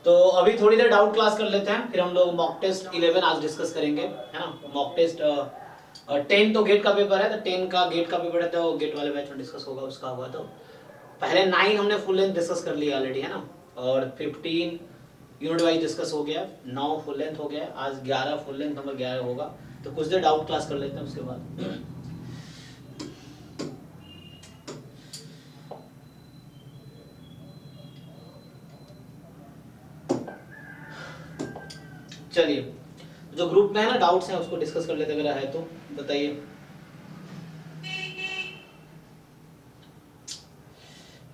तो अभी थोड़ी देर डाउट क्लास कर लेते हैं, फिर हम लोग मॉक टेस्ट 11 आज डिस्कस करेंगे, है ना। मॉक टेस्ट 10 तो गेट का पेपर है, तो 10 का गेट का पेपर है, तो गेट वाले बैच में डिस्कस होगा, उसका होगा। तो पहले 9 हमने फुल लेंथ डिस्कस कर लिया ऑलरेडी, है ना, और 15 यूनिट वाइज डिस्कस हो गया, 9 फुल लेंथ हो गया, आज 11 फुल लेंथ नंबर 11 होगा। तो कुछ देर डाउट क्लास कर लेते हैं, उसके बाद चलिए, जो ग्रुप में है ना डाउट्स हैं उसको डिस्कस कर लेते, अगर है तो बताइए।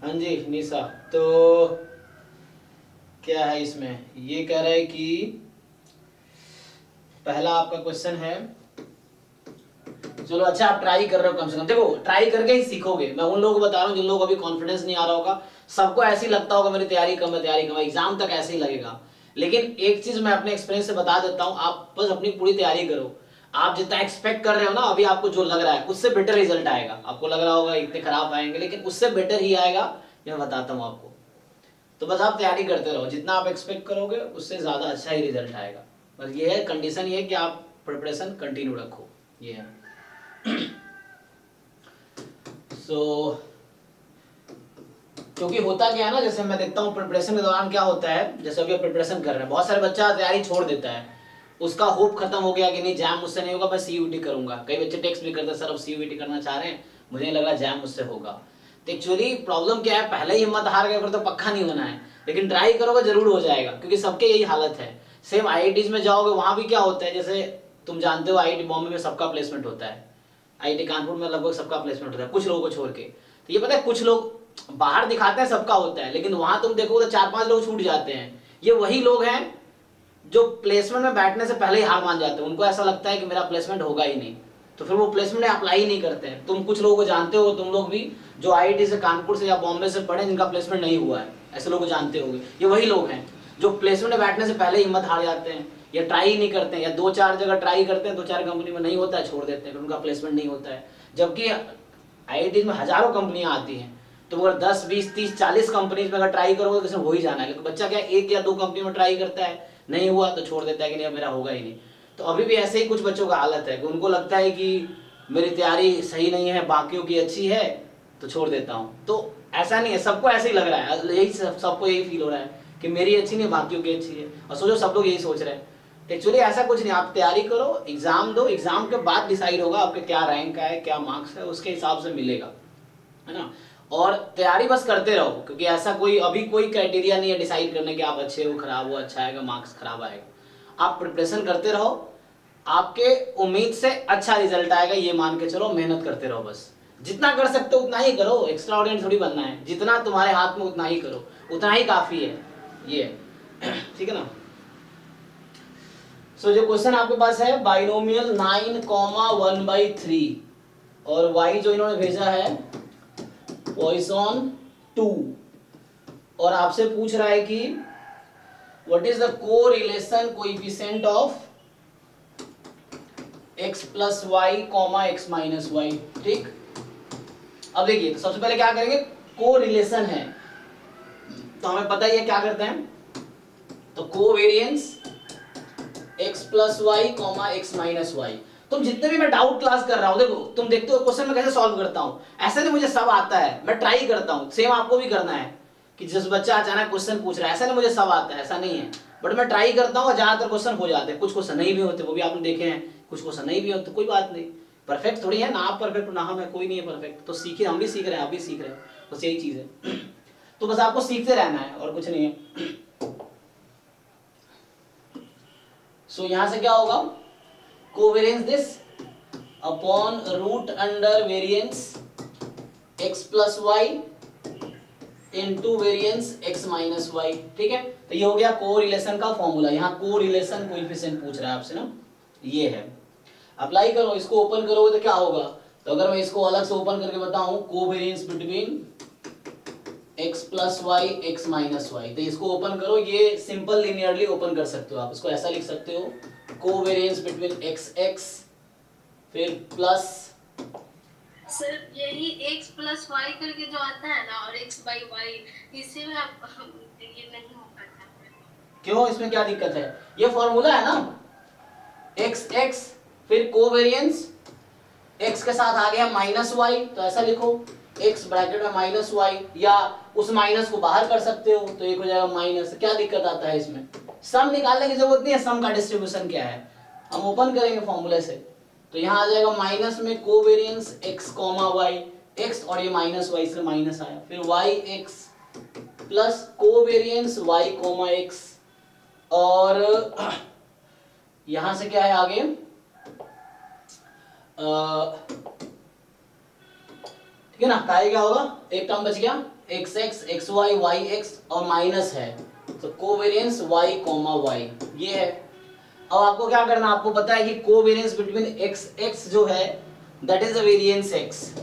हाँ जी निशा, तो क्या है इसमें, ये कह रहा है कि पहला आपका क्वेश्चन है, चलो अच्छा आप ट्राई कर रहे हो, कम से कम देखो ट्राई करके ही सीखोगे। मैं उन लोगों को बता रहा हूँ जिन लोगों को अभी कॉन्फिडेंस नहीं आ रहा होगा, सबको ऐसे ही लगता होगा मेरी तैयारी कम है, तैयारी कम है, एग्जाम तक ऐसे ही लगेगा। लेकिन एक चीज मैं अपने एक्सपीरियंस से बता देता हूँ, आप बस अपनी पूरी तैयारी करो। आप जितना एक्सपेक्ट कर रहे हो ना, अभी आपको जो लग रहा है उससे बेटर रिजल्ट आएगा। आपको लग रहा होगा इतने खराब आएंगे, लेकिन उससे बेटर ही आएगा, मैं बताता हूँ आपको। तो बस आप तैयारी करते रहो, जितना आप एक्सपेक्ट करोगे उससे ज्यादा अच्छा ही रिजल्ट आएगा। बस ये है कंडीशन, ये है कि आप प्रिपरेशन कंटिन्यू रखो, ये है। सो क्योंकि होता क्या है ना, जैसे मैं देखता हूँ प्रिपरेशन के दौरान क्या होता है, जैसे अभी प्रिपरेशन कर रहे हैं, बहुत सारे बच्चा तैयारी छोड़ देता है, उसका होप खत्म हो गया कि नहीं जैम मुझसे नहीं होगा, मैं सीयूटी करूंगा। कई बच्चे टेक्स्ट भी करते हैं, सर अब सीयूटी करना चाह रहे हैं, मुझे नहीं लग रहा जैम मुझसे होगा। तो एक्चुअली प्रॉब्लम क्या है, पहले ही हिम्मत हार गए फिर तो पक्का नहीं होना है, लेकिन ट्राई करोगे जरूर हो जाएगा, क्योंकि सबके यही हालत है। सेम आईआईटीज में जाओगे, वहां भी क्या होता है, जैसे तुम जानते हो आईआईटी बॉम्बे में सबका प्लेसमेंट होता है, आईआईटी कानपुर में लगभग सबका प्लेसमेंट होता है, कुछ लोगों को छोड़ के। तो ये पता है, कुछ लोग बाहर दिखाते हैं सबका होता है, लेकिन वहां तुम देखो तो 4-5 लोग छूट जाते हैं। ये वही लोग हैं जो प्लेसमेंट में बैठने से पहले ही हार मान जाते हैं, उनको ऐसा लगता है कि मेरा प्लेसमेंट होगा ही नहीं, तो फिर वो प्लेसमेंट में अप्लाई ही नहीं करते हैं। तुम कुछ लोगों को जानते हो, तुम लोग भी, जो आईआईटी से, कानपुर से या बॉम्बे से पढ़े, जिनका प्लेसमेंट नहीं हुआ है, ऐसे लोग को जानते होंगे। ये वही लोग हैं जो प्लेसमेंट में बैठने से पहले हिम्मत हार जाते हैं, या ट्राई नहीं करते हैं, या 2-4 जगह ट्राई करते हैं, 2-4 कंपनी में नहीं होता है, छोड़ देते हैं, फिर उनका प्लेसमेंट नहीं होता है। जबकि आईआईटी में हजारों कंपनियां आती हैं, तो अगर 10, 20, 30, 40 कंपनीज में अगर ट्राई करोगे तो किसी हो ही जाना है। लेकिन बच्चा क्या 1 या 2 कंपनी में ट्राई करता है, नहीं हुआ तो छोड़ देता है कि नहीं मेरा होगा ही नहीं। तो अभी भी ऐसे ही कुछ बच्चों का हालत है कि उनको लगता है कि मेरी तैयारी सही नहीं है, बाकियों की अच्छी है, तो छोड़ देता हूँ। तो ऐसा नहीं है, सबको ऐसे ही लग रहा है, यही सबको यही फील हो रहा है कि मेरी अच्छी नहीं, बाकियों की अच्छी है, और सोचो सब लोग यही सोच रहे हैं। एक्चुअली ऐसा कुछ नहीं, आप तैयारी करो, एग्जाम दो, एग्जाम के बाद डिसाइड होगा आपके क्या रैंक है, क्या मार्क्स है, उसके हिसाब से मिलेगा, है ना। और तैयारी बस करते रहो, क्योंकि ऐसा कोई अभी कोई क्राइटेरिया नहीं है डिसाइड करने के आप अच्छे हो, खराब हो, अच्छा आएगा मार्क्स, खराब आएगा। आप प्रिपरेशन करते रहो, आपके उम्मीद से अच्छा रिजल्ट आएगा, ये मान के चलो, मेहनत करते रहो, बस जितना कर सकते हो उतना ही करो, एक्स्ट्रा ऑर्डिनरी थोड़ी बनना है, जितना तुम्हारे हाथ में उतना ही करो, उतना ही काफी है, ये ठीक है ना। सो जो क्वेश्चन आपके पास है, बाइनोमियल 9,1/3, और y जो इन्होंने भेजा है पॉइसन 2, और आपसे पूछ रहा है कि what is the correlation coefficient of x plus y comma x minus y. ठीक, अब देखिए, तो सबसे पहले क्या करेंगे, कोरिलेशन है, तो हमें पता ही है क्या करते हैं, तो covariance x plus y comma x minus y. तुम जितने भी मैं डाउट क्लास कर रहा हूं, देखो तुम देखते हो क्वेश्चन में कैसे सॉल्व करता हूं, ऐसे नहीं मुझे सब आता है, मैं ट्राई करता हूं, सेम आपको भी करना है, कि जिस बच्चा अचानक क्वेश्चन पूछ रहा है, ऐसा नहीं मुझे सब आता है, ऐसा नहीं है, बट मैं ट्राई करता हूं, और ज्यादातर क्वेश्चन हो जाते हैं, कुछ क्वेश्चन नहीं भी होते, वो भी आपने देखे हैं, कुछ क्वेश्चन नहीं भी होते, कोई बात नहीं, परफेक्ट थोड़ी है ना, आप परफेक्ट ना हम है, कोई नहीं है परफेक्ट, तो सीखे, हम भी सीख रहे हैं, आप भी सीख रहे हैं, बस यही चीज है। तो बस आपको सीखते रहना है, और कुछ नहीं है। सो यहां से क्या होगा, covariance this upon root under variance x plus y into variance x minus y. ठीक है, तो ये हो गया कोरिलेशन का फॉर्मूला, यहाँ कोरिलेशन कोएफिशिएंट पूछ रहा है आपसे ना, ये है। अप्लाई करो, इसको ओपन करोगे तो क्या होगा, तो अगर मैं इसको अलग से ओपन करके बताऊं, covariance between x plus y x minus y, तो इसको ओपन करो, ये सिंपल लिनियरली ओपन कर सकते हो आप, इसको ऐसा लिख सकते हो, कोवेरिएंस बिटवीन x x फिर प्लस सर यही x प्लस वाई करके जो आता है ना, और x बाई वाई, इससे में आप ये नहीं हो पाता। क्यों, इसमें क्या दिक्कत है? ये फॉर्मूला है ना, एक्स एक्स फिर कोवेरियंस x के साथ आ गया माइनस वाई, तो ऐसा लिखो x ब्रैकेट में माइनस वाई, या उस माइनस को बाहर कर सकते हो तो एक हो जाएगा माइनस। क्या दिक्कत आता है इसमें? सम निकालने की जरूरत नहीं है, सम का डिस्ट्रीब्यूशन क्या है हम ओपन करेंगे फॉर्मूले से। तो यहाँ आ जाएगा माइनस में covariance x comma y, x और ये माइनस वाई से माइनस आया, फिर y x plus covariance y comma x, और यहां से क्या है आगे, ठीक है ना, आगे क्या होगा, एक टर्म बच गया x x x Y Y x और माइनस है, तो कोवेरियंस वाई कोमा वाई ये है। अब आपको क्या करना, आपको पता है कि कोवेरियंस बिटवीन एक्स एक्स जो है that is a variance x,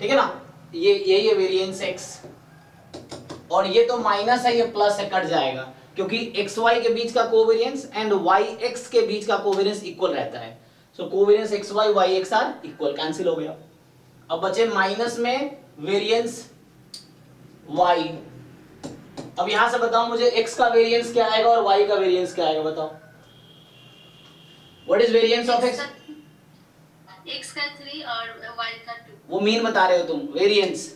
ठीक है ना, ये यही है वेरिएंस एक्स, और ये तो माइनस है, ये प्लस है, कट जाएगा क्योंकि एक्स वाई के बीच का कोवेरियंस एंड वाई एक्स के बीच का कोवेरियंस इक्वल रहता है, so covariance X Y Y X are equal, cancel हो गया। अब बचे माइनस में वेरिएंस y। अब यहां से बताओ मुझे x का वेरिएंस क्या आएगा और y का वेरिएंस क्या आएगा, बताओ। What is variance of x? x का 3 और y का 2। वो मीन बता रहे हो तुम, वेरिएंस।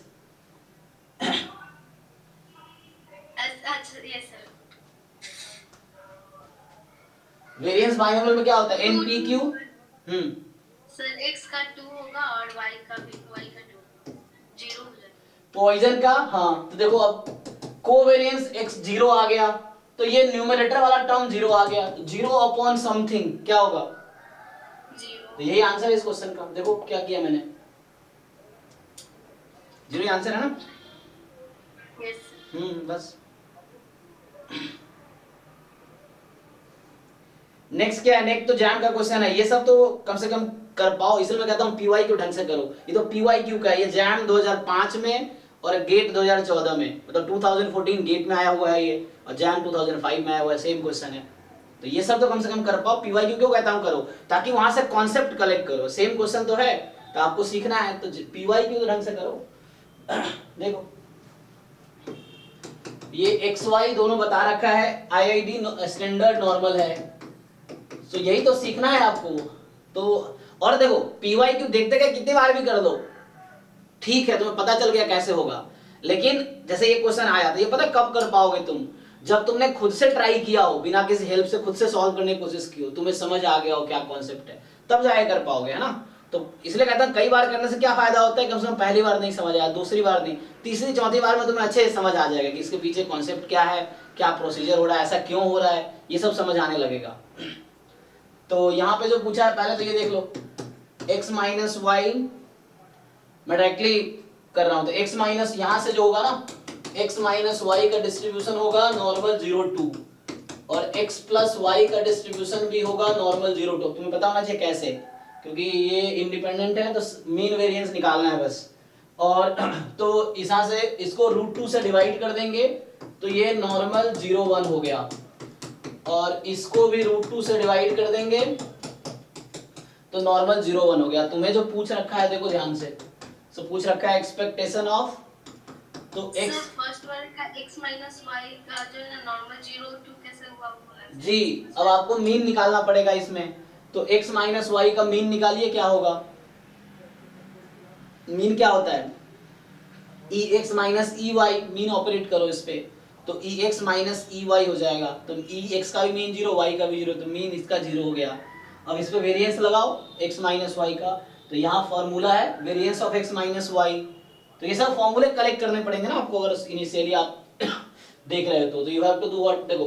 अच्छा यस सर। वेरिएंस बाइनोमियल में क्या होता है, npq। सर x का 2 होगा और y का 2 0 हो जाएगा। पॉइजन का, हाँ तो देखो अब कोवेरियंस x 0 आ गया, तो ये न्यूमरेटर वाला टर्म 0 आ गया, तो 0 अपॉन समथिंग क्या होगा, 0। तो यही आंसर है इस क्वेश्चन का। देखो क्या किया मैंने, 0 आंसर है ना। यस। बस। नेक्स्ट क्या है, नेक्स्ट तो जैम का क्वेश्चन है, ये सब तो कम से कम कर पाओ, इसलिए मैं कहता हूं पीवाई क्यू ढंग से करो। ये तो पीवाई क्यू का है, ये जैम 2005 में और गेट 2014 में, मतलब 2014 गेट में आया हुआ है ये, और जैम 2005 में आया हुआ है, सेम क्वेश्चन है। तो ये सब तो कम से कम कर पाओ, पीवाई क्यू क्यों कहता हूं करो, ताकि वहां से कॉन्सेप्ट कलेक्ट करो, सेम क्वेश्चन तो है तो आपको सीखना है, तो पीवाई क्यू ढंग से करो। देखो ये एक्स वाई दोनों बता रखा है, आईआईडी स्टैंडर्ड नॉर्मल है, तो यही तो सीखना है आपको। तो और देखो पीवाई क्यू देखते गए कितनी बार भी कर दो, ठीक है, तुम्हें पता चल गया कैसे होगा, लेकिन जैसे ये क्वेश्चन आया तो ये पता कब कर पाओगे तुम, जब तुमने खुद से ट्राई किया हो, बिना किसी हेल्प से खुद से सॉल्व करने की कोशिश की हो, तुम्हें समझ आ गया हो क्या कॉन्सेप्ट है, तब जाके कर पाओगे, है ना। तो इसलिए कहता हूं कई बार करने से क्या फायदा होता है, कम से कम पहली बार नहीं समझ आया, दूसरी बार नहीं, तीसरी चौथी बार में तुम्हें अच्छे से समझ आ जाएगा कि इसके पीछे कॉन्सेप्ट क्या है, क्या प्रोसीजर हो रहा है, ऐसा क्यों हो रहा है, ये सब समझ आने लगेगा। तो यहाँ पे जो पूछा है पहले तो ये देख लो, x माइनस वाई, मैं डायरेक्टली कर रहा हूं, तो x माइनस यहां से जो होगा ना, x माइनस वाई का डिस्ट्रीब्यूशन होगा नॉर्मल 0 2, और x प्लस वाई का डिस्ट्रीब्यूशन भी होगा नॉर्मल 0 2। तुम्हें पता होना चाहिए कैसे, क्योंकि ये इंडिपेंडेंट है तो मीन वेरिएंस निकालना है बस। और तो इस से इसको √2 से डिवाइड कर देंगे तो ये नॉर्मल 0 1 हो गया, और इसको भी √2 से डिवाइड कर देंगे तो नॉर्मल 0 1 हो गया। तुम्हें जो पूछ रखा है देखो ध्यान से, तो पूछ रखा है एक्सपेक्टेशन ऑफ, तो x फर्स्ट वर्ड का x माइनस वाई का जो है नॉर्मल 0 2 कैसे हुआ जी, अब आपको मीन निकालना पड़ेगा इसमें, तो x माइनस वाई का मीन निकालिए, क्या होगा, मीन क्या होता है, E X minus E Y, mean operate करो इस पे, तो E X minus E Y हो जाएगा, तो ई एक्स का भी मीन 0 वाई का भी 0, तो मीन इसका 0 हो गया। अब इस पे वेरिएंस लगाओ x माइनस वाई का, तो यहाँ फॉर्मूला है variance of x minus y, तो ये सब फॉर्मूले कलेक्ट करने पड़ेंगे ना आपको, अगर इनिशियली आप देख रहे हो तो you have to do what, देखो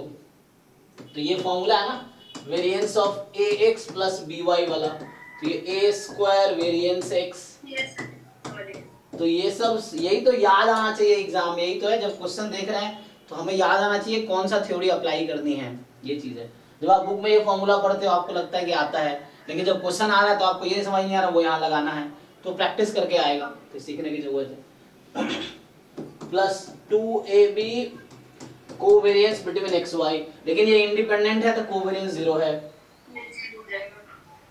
तो ये फॉर्मूला है ना variance of a x plus b y वाला, तो ये ए स्क्वायर वेरिएंस एक्स, तो ये सब यही तो याद आना चाहिए एग्जाम, यही तो है जब क्वेश्चन देख रहे हैं तो हमें याद आना चाहिए कौन सा थ्योरी अप्लाई करनी है, ये चीज है। जब आप बुक में ये फॉर्मूला पढ़ते हो आपको लगता है कि आता है, लेकिन जब क्वेश्चन आ रहा है तो आपको ये समझ नहीं आ रहा वो यहाँ लगाना है, तो प्रैक्टिस करके आएगा, तो सीखने की जरूरत है। Plus 2ab covariance between x y, लेकिन ये इंडिपेंडेंट है तो कोवेरिएंस 0 है,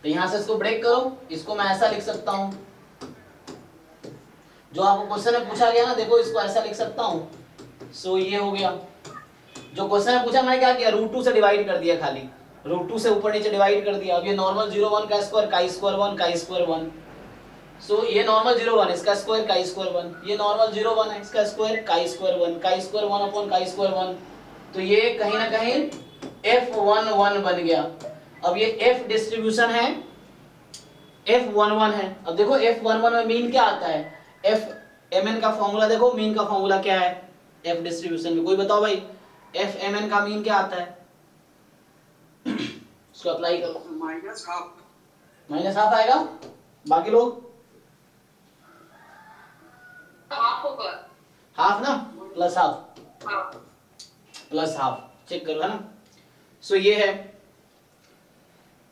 तो यहाँ से इसको ब्रेक करो, इसको मैं ऐसा लिख सकता हूँ जो आपको क्वेश्चन में पूछा गया ना, देखो इसको ऐसा लिख सकता हूँ। सो ये हो गया जो क्वेश्चन में पूछा, मैंने क्या किया, √2 से डिवाइड कर दिया, खाली √2 से ऊपर नीचे डिवाइड कर दिया। अब ये नॉर्मल 0 1 का square, chi square 1, chi square 1। सो ये नॉर्मल 0 1 इसका स्क्वायर, काई स्क्वायर 1। ये नॉर्मल 0 1 है, इसका square, chi square 1, chi square 1 upon chi square 1। तो ये कहीं ना कहीं F11 बन गया। अब ये F डिस्ट्रीब्यूशन है, F11 है। अब देखो F11 में मीन क्या आता है, Fmn का फॉर्मूला देखो, मीन का फॉर्मूला क्या है F डिस्ट्रीब्यूशन में, कोई बताओ भाई, Fmn का मीन क्या आता है? इसको अप्लाई करो, -½ आएगा। बाकी लोग हाफ होगा, हाफ ना, +½ +½ चेक करो, है ना। सो ये है।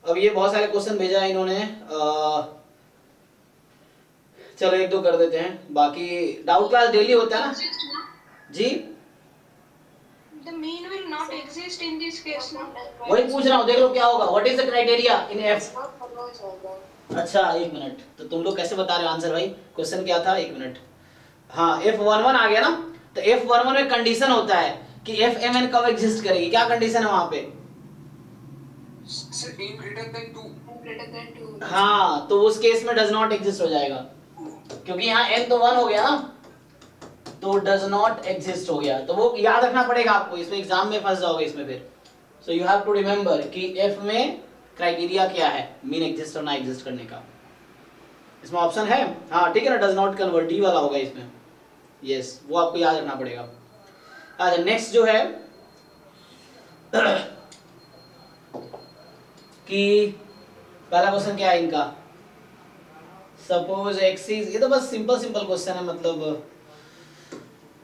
अब ये बहुत सारे क्वेश्चन भेजा है इन्होंने, चलो एक दो कर देते हैं, बाकी डाउट क्लास डेली होता है ना जी। The mean will not exist in this case, no? वही पूछ रहा हूँ, देख लो क्या होगा, what is the criteria in F। अच्छा एक मिनट, तो तुम लोग कैसे बता रहे हो आंसर भाई, क्वेश्चन क्या था, एक मिनट। हाँ F11 आ गया ना, तो F11 में कंडीशन होता है कि Fmn कब एग्जिस्ट करेगी, क्या कंडीशन है वहां पे? Greater than 2. हाँ, तो उस केस में डज नॉट एग्जिस्ट हो जाएगा, क्योंकि यहाँ n तो 1 हो गया ना, तो डज नॉट एग्जिस्ट हो गया। तो वो याद रखना पड़ेगा आपको, इसमें एग्जाम में फंस जाओगे इसमें फिर। So you have to remember कि F में क्राइटेरिया क्या है, मीन एग्जिस्ट और ना एग्जिस्ट करने का। इसमें ऑप्शन है, हाँ ठीक है ना, डज नॉट कन्वर्ट, डी वाला होगा इसमें, यस वो आपको याद रखना पड़ेगा। अच्छा नेक्स्ट जो है कि पहला क्वेश्चन क्या है इनका, सपोज x इज, ये तो बस सिंपल क्वेश्चन है, मतलब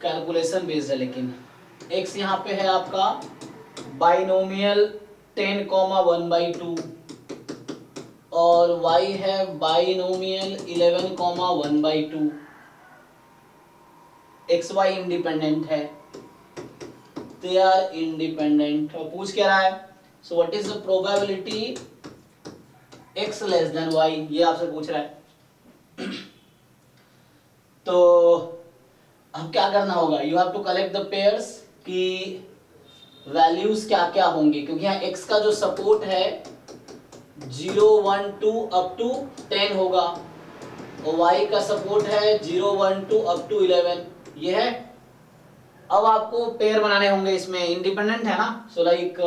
कैलकुलेशन बेस्ड है, लेकिन x यहाँ पे है आपका बाइनोमियल 10,1/2 और y है बाइनोमियल 11,1/2। एक्स वाई इंडिपेंडेंट है, दे आर इंडिपेंडेंट। और पूछ क्या रहा है, so what is the probability x less then y, ये आपसे पूछ रहा है। तो अब क्या करना होगा, you have to collect the pairs की वैल्यूज क्या क्या होंगी, क्योंकि यहाँ x का जो सपोर्ट है 0 1 2 अप टू 10 होगा और y का सपोर्ट है 0 1 2 अप टू 11, ये है। अब आपको पेयर बनाने होंगे, इसमें इंडिपेंडेंट है ना, so like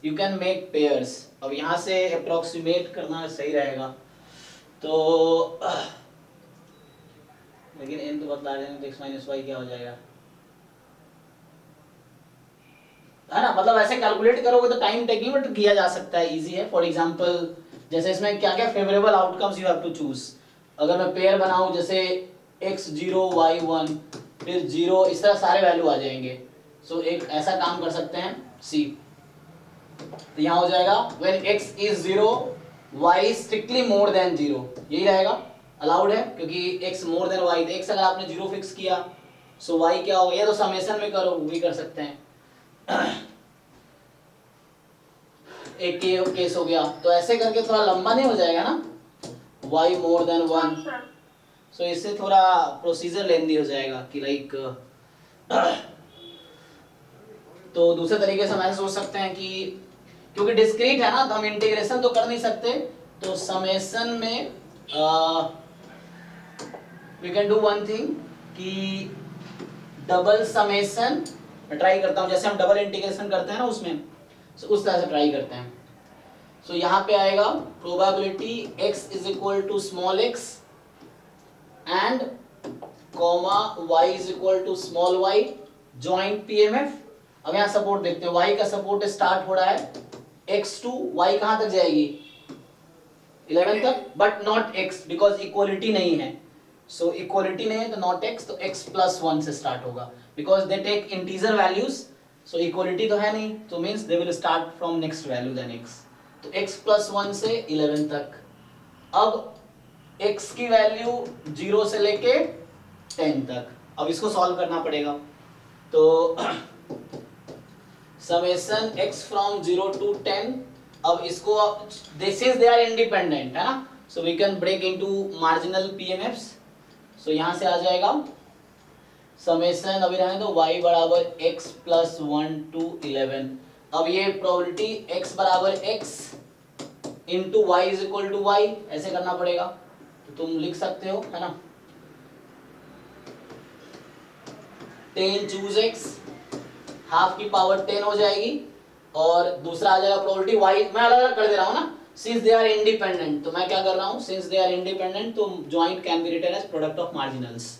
you can make pairs. अब यहाँ से अप्रोक्सीमेट करना सही रहेगा, तो लेकिन n तो बदला रहे हैं, तो x माइनस वाई क्या हो जाएगा, है ना, मतलब ऐसे कैलकुलेट करोगे तो टाइम टेकिंग, बट किया जा सकता है, इजी है। फॉर एग्जांपल जैसे इसमें क्या क्या favourable outcomes you have to choose. अगर मैं पेयर बनाऊं जैसे x0 y1 फिर 0, इस तरह सारे वैल्यू आ जाएंगे। सो एक ऐसा काम कर सकते हैं सी, तो यहाँ हो जाएगा when x is 0 y strictly more than 0, यही रहेगा, अलाउड है क्योंकि x more than y, x अगर आपने 0 फिक्स किया सो y क्या होगा, ये तो समेशन में करो वो भी कर सकते हैं। एक केस हो गया, तो ऐसे करके थोड़ा लंबा नहीं हो जाएगा ना, y more than 1, सो इससे थोड़ा प्रोसीजर लेंदी हो जाएगा कि लाइक तो दूसरे तरीके से हम ऐसे सोच सकते हैं कि क्योंकि डिस्क्रीट है ना, तो हम इंटीग्रेशन तो कर नहीं सकते, तो समेशन में we can do one thing कि डबल समेशन ट्राई करता हूं, जैसे हम डबल इंटीग्रेशन करते हैं ना उसमें, so उस तरह से ट्राई करते हैं। सो यहाँ पे आएगा probability x is equal to small x and comma y is equal to small y joint PMF। अब यहाँ सपोर्ट देखते हैं, y का सपोर्ट स्टार्ट हो रहा है x2, y कहाँ तक जाएगी 11 तक, but not x because equality नहीं है। सो इक्वलिटी नहीं है तो नॉट x, तो x प्लस 1 से स्टार्ट होगा because they take integer values, so equality तो है नहीं, तो means they will start from next value than x, तो x प्लस 1 से 11 तक। अब x की वैल्यू 0 से लेके 10 तक, अब इसको सॉल्व करना पड़ेगा, तो समेशन x फ्रॉम 0 टू 10, अब इसको this is they are independent है ना, so we can break into marginal PMFs, सो यहाँ से आ जाएगा समेशन, अभी रहने दो, y बराबर x प्लस 1 to 11। अब ये प्रोबेबिलिटी x बराबर x into y is equal to y ऐसे करना पड़ेगा, तो तुम लिख सकते हो, है ना। 10 चूज x, हाफ की पावर 10 हो जाएगी, और दूसरा आ जाएगा प्रोबेबिलिटी y, मैं अलग अलग कर दे रहा हूँ ना, सिंस दे आर इंडिपेंडेंट, तो मैं क्या कर रहा हूँ, सिंस दे आर इंडिपेंडेंट, तो joint can be written as product of marginals,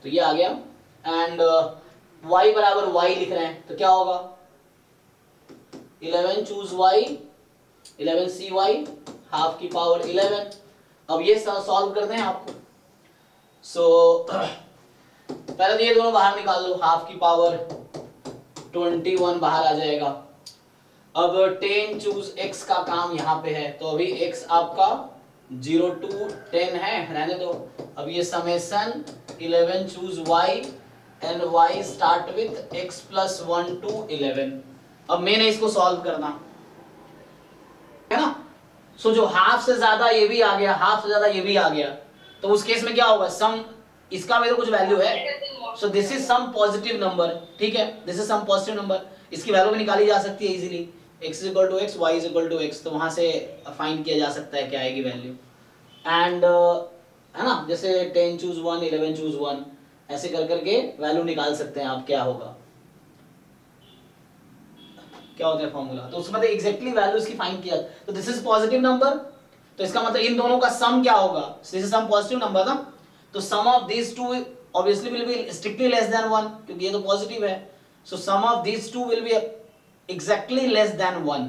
तो ये आ गया। एंड y बराबर y लिख रहे हैं, तो क्या होगा, 11 चूज y, 11 सी वाई, हाफ की पावर 11। अब ये सॉल्व करते हैं आपको। सो पहले तो ये दोनों बाहर निकाल लो, हाफ की पावर 21 बाहर आ जाएगा। अब 10 चूज x का काम यहाँ पे है, तो अभी x आपका 0 to 10 है, रहने दो। अब ये summation 11 choose y and y start with x plus 1 to 11। अब मैंने इसको सॉल्व करना है ना। सो जो हाफ से ज्यादा ये भी आ गया, हाफ से ज्यादा ये भी आ गया, तो उस केस में क्या होगा, सम, इसका भी तो कुछ वैल्यू है, so this is some positive number, ठीक है, this is some positive number, इसकी वैल्यू भी निकाली जा सकती है easily, x is equal to x, y is equal to x, तो वहां से फाइंड किया जा सकता है क्या आएगी वैल्यू। एंड है ना, जैसे 10 चूज 1, 11 चूज 1, ऐसे कर करके वैल्यू निकाल सकते हैं आप, क्या होगा, क्या होता है फॉर्मूला, तो उसमें तो एग्जैक्टली वैल्यू इसकी फाइंड किया, तो दिस इज पॉजिटिव नंबर, तो इसका मतलब इन दोनों का सम क्या होगा, this is some positive number ना, तो sum of these two obviously will be strictly less than 1, क्योंकि ये तो पॉजिटिव है, so sum of these two will be exactly less than 1,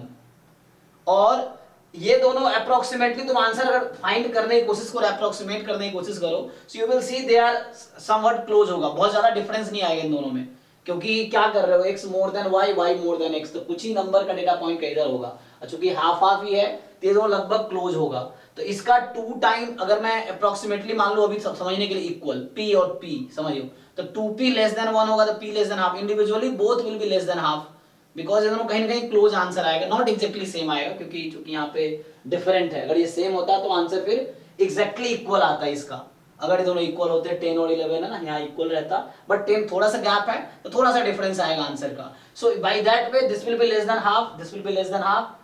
और ये दोनों अप्रोक्सीमेटली तुम आंसर अगर फाइंड करने की कोशिश करो, अप्रोक्सीमेट करने की कोशिश करो, so you will see they are somewhat close होगा, बहुत ज्यादा डिफरेंस नहीं आएगा इन दोनों में, क्योंकि क्या कर रहे हो, x more then y, y more than x, तो कुछ ही नंबर का डेटा पॉइंट का इधर होगा, चूंकि हाफ हाफ ही है तो ये दोनों लगभग क्लोज होगा, तो इसका 2 टाइम अगर मैं अप्रोक्सीमेटली मान लो अभी समझने के लिए इक्वल p और p समझियो, तो 2p लेस देन 1 होगा, तो p less than half, individually both will be less than half, because ये दोनों कहीं ना कहीं क्लोज आंसर आएगा, नॉट एग्जैक्टली सेम आएगा, क्योंकि चूंकि यहाँ पे डिफरेंट है, अगर ये सेम होता तो आंसर फिर एग्जैक्टली इक्वल आता है इसका, अगर ये दोनों इक्वल होते 10 और 11 है ना, यहाँ इक्वल रहता, बट 10 थोड़ा सा गैप है, तो थोड़ा सा डिफरेंस आएगा आंसर का, so by that way this will be less than half, this will be less than half,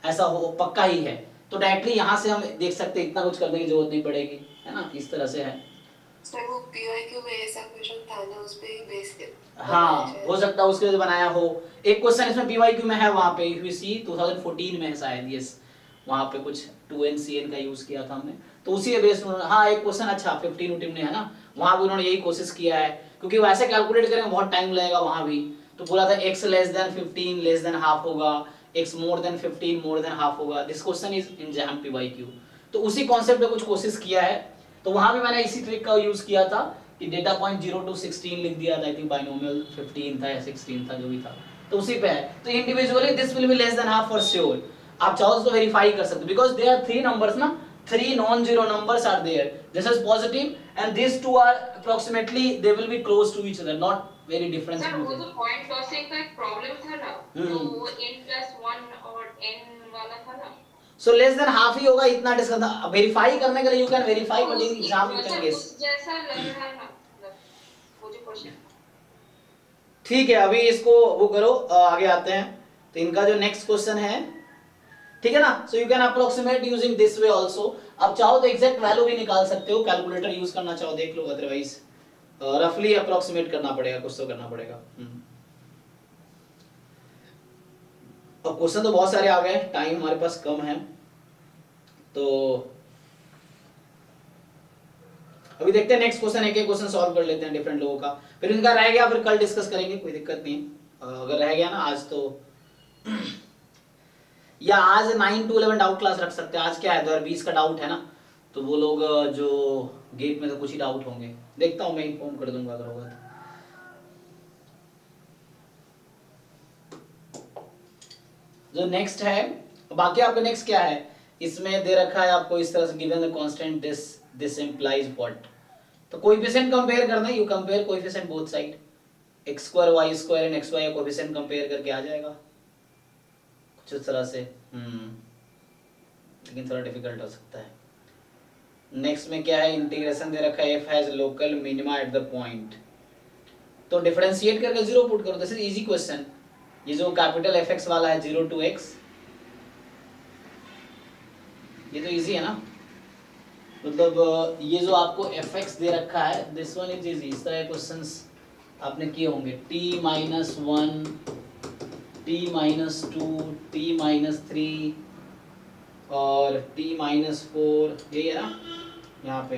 ऐसा हो पक्का ही है, तो डायरेक्टली यहाँ से हम देख सकते हैं, इतना कुछ करने की जरूरत नहीं पड़ेगी, है ना, इस तरह से है। सर वो पीवाईक्यू में ऐसा क्वेश्चन था ना, उस पे ही बेस के हाँ हो सकता है उसके लिए बनाया हो, एक क्वेश्चन इसमें पीवाईक्यू में है, वहां पे इफ यू सी 2014 में है शायद, यस, वहां पे कुछ 2NCN का यूज किया था हमने, तो उसी बेस में, हाँ एक क्वेश्चन अच्छा 15 टीम ने है ना, वहां भी उन्होंने यही कोशिश किया है, क्योंकि वैसे कैलकुलेट करेंगे बहुत टाइम लगेगा वहां भी, तो बोला था x less than 15 less than half होगा, x more than 15 more than half होगा, this question is in JAM PYQ, तो उसी कॉन्सेप्ट पे कुछ कोशिश किया है, तो वहां भी मैंने इसी ट्रिक का यूज किया था कि डेटा पॉइंट 0 to 16 लिख दिया था, आई थिंक बाइनोमियल 15 था या 16 था, जो भी था, तो उसी पे है, तो individually this will be less than half for sure, आप चाहो तो वेरीफाई कर सकते हो, बिकॉज दे आर 3 नंबर्स ना, 3 non zero numbers are there, this is positive and these two are approximately they will be close to each other, not very different। Sir वो तो point tossing का एक problem था ना, तो वो n+1 और n वाला था ना, so less than half ही होगा, इतना डिस्कस वेरीफाई करने के लिए, you can verify but in exam you can guess, जैसा लग रहा है ना, वो जो क्वेश्चन, ठीक है, अभी इसको वो करो, आगे आते हैं, तो इनका जो नेक्स्ट क्वेश्चन है, ठीक है ना, so you can approximate using this way also, अब चाहो तो एग्जैक्ट वैल्यू भी निकाल सकते हो, कैलकुलेटर यूज करना चाहो देख लो, अदरवाइज रफली अप्रोक्सीमेट करना पड़ेगा, कुछ तो करना पड़ेगा। अब क्वेश्चन तो बहुत सारे आ गए, टाइम हमारे पास कम है, तो अभी देखते हैं नेक्स्ट क्वेश्चन, एक एक क्वेश्चन सॉल्व कर लेते हैं डिफरेंट लोगों का, फिर इनका रह गया फिर कल डिस्कस करेंगे, कोई दिक्कत नहीं है, अगर रह गया ना आज तो या आज 9 to 11 डाउट क्लास रख सकते हैं, आज क्या है 2020 का डाउट है ना, तो वो लोग जो गेट में तो कुछ ही डाउट होंगे, देखता हूँ मैं इन्फॉर्म कर दूंगा अगर होगा तो। जो नेक्स्ट है, बाकी आपका नेक्स्ट क्या है, इसमें दे रखा है आपको इस तरह से, given the constant this implies what, तो कोएफिशिएंट कंपेयर करना है, you compare coefficient both side, x² y² and xy का कोएफिशिएंट कंपेयर करके आ जाएगा कुछ इस तरह से, लेकिन थोड़ा डिफिकल्ट हो सकता है। नेक्स्ट में क्या है, इंटीग्रेशन दे रखा है, f has local minima at the point, तो डिफरेंशिएट करके 0 पुट करो, दिस इज इजी क्वेश्चन। ये जो कैपिटल fx वाला है 0 to x, ये तो इजी है ना, मतलब ये जो आपको fx दे रखा है, दिस वन इज इजी। इस तरह क्वेश्चंस आपने किए होंगे, t minus 1, t minus 2, t minus 3 और t माइनस 4, यही है ना। यहाँ पे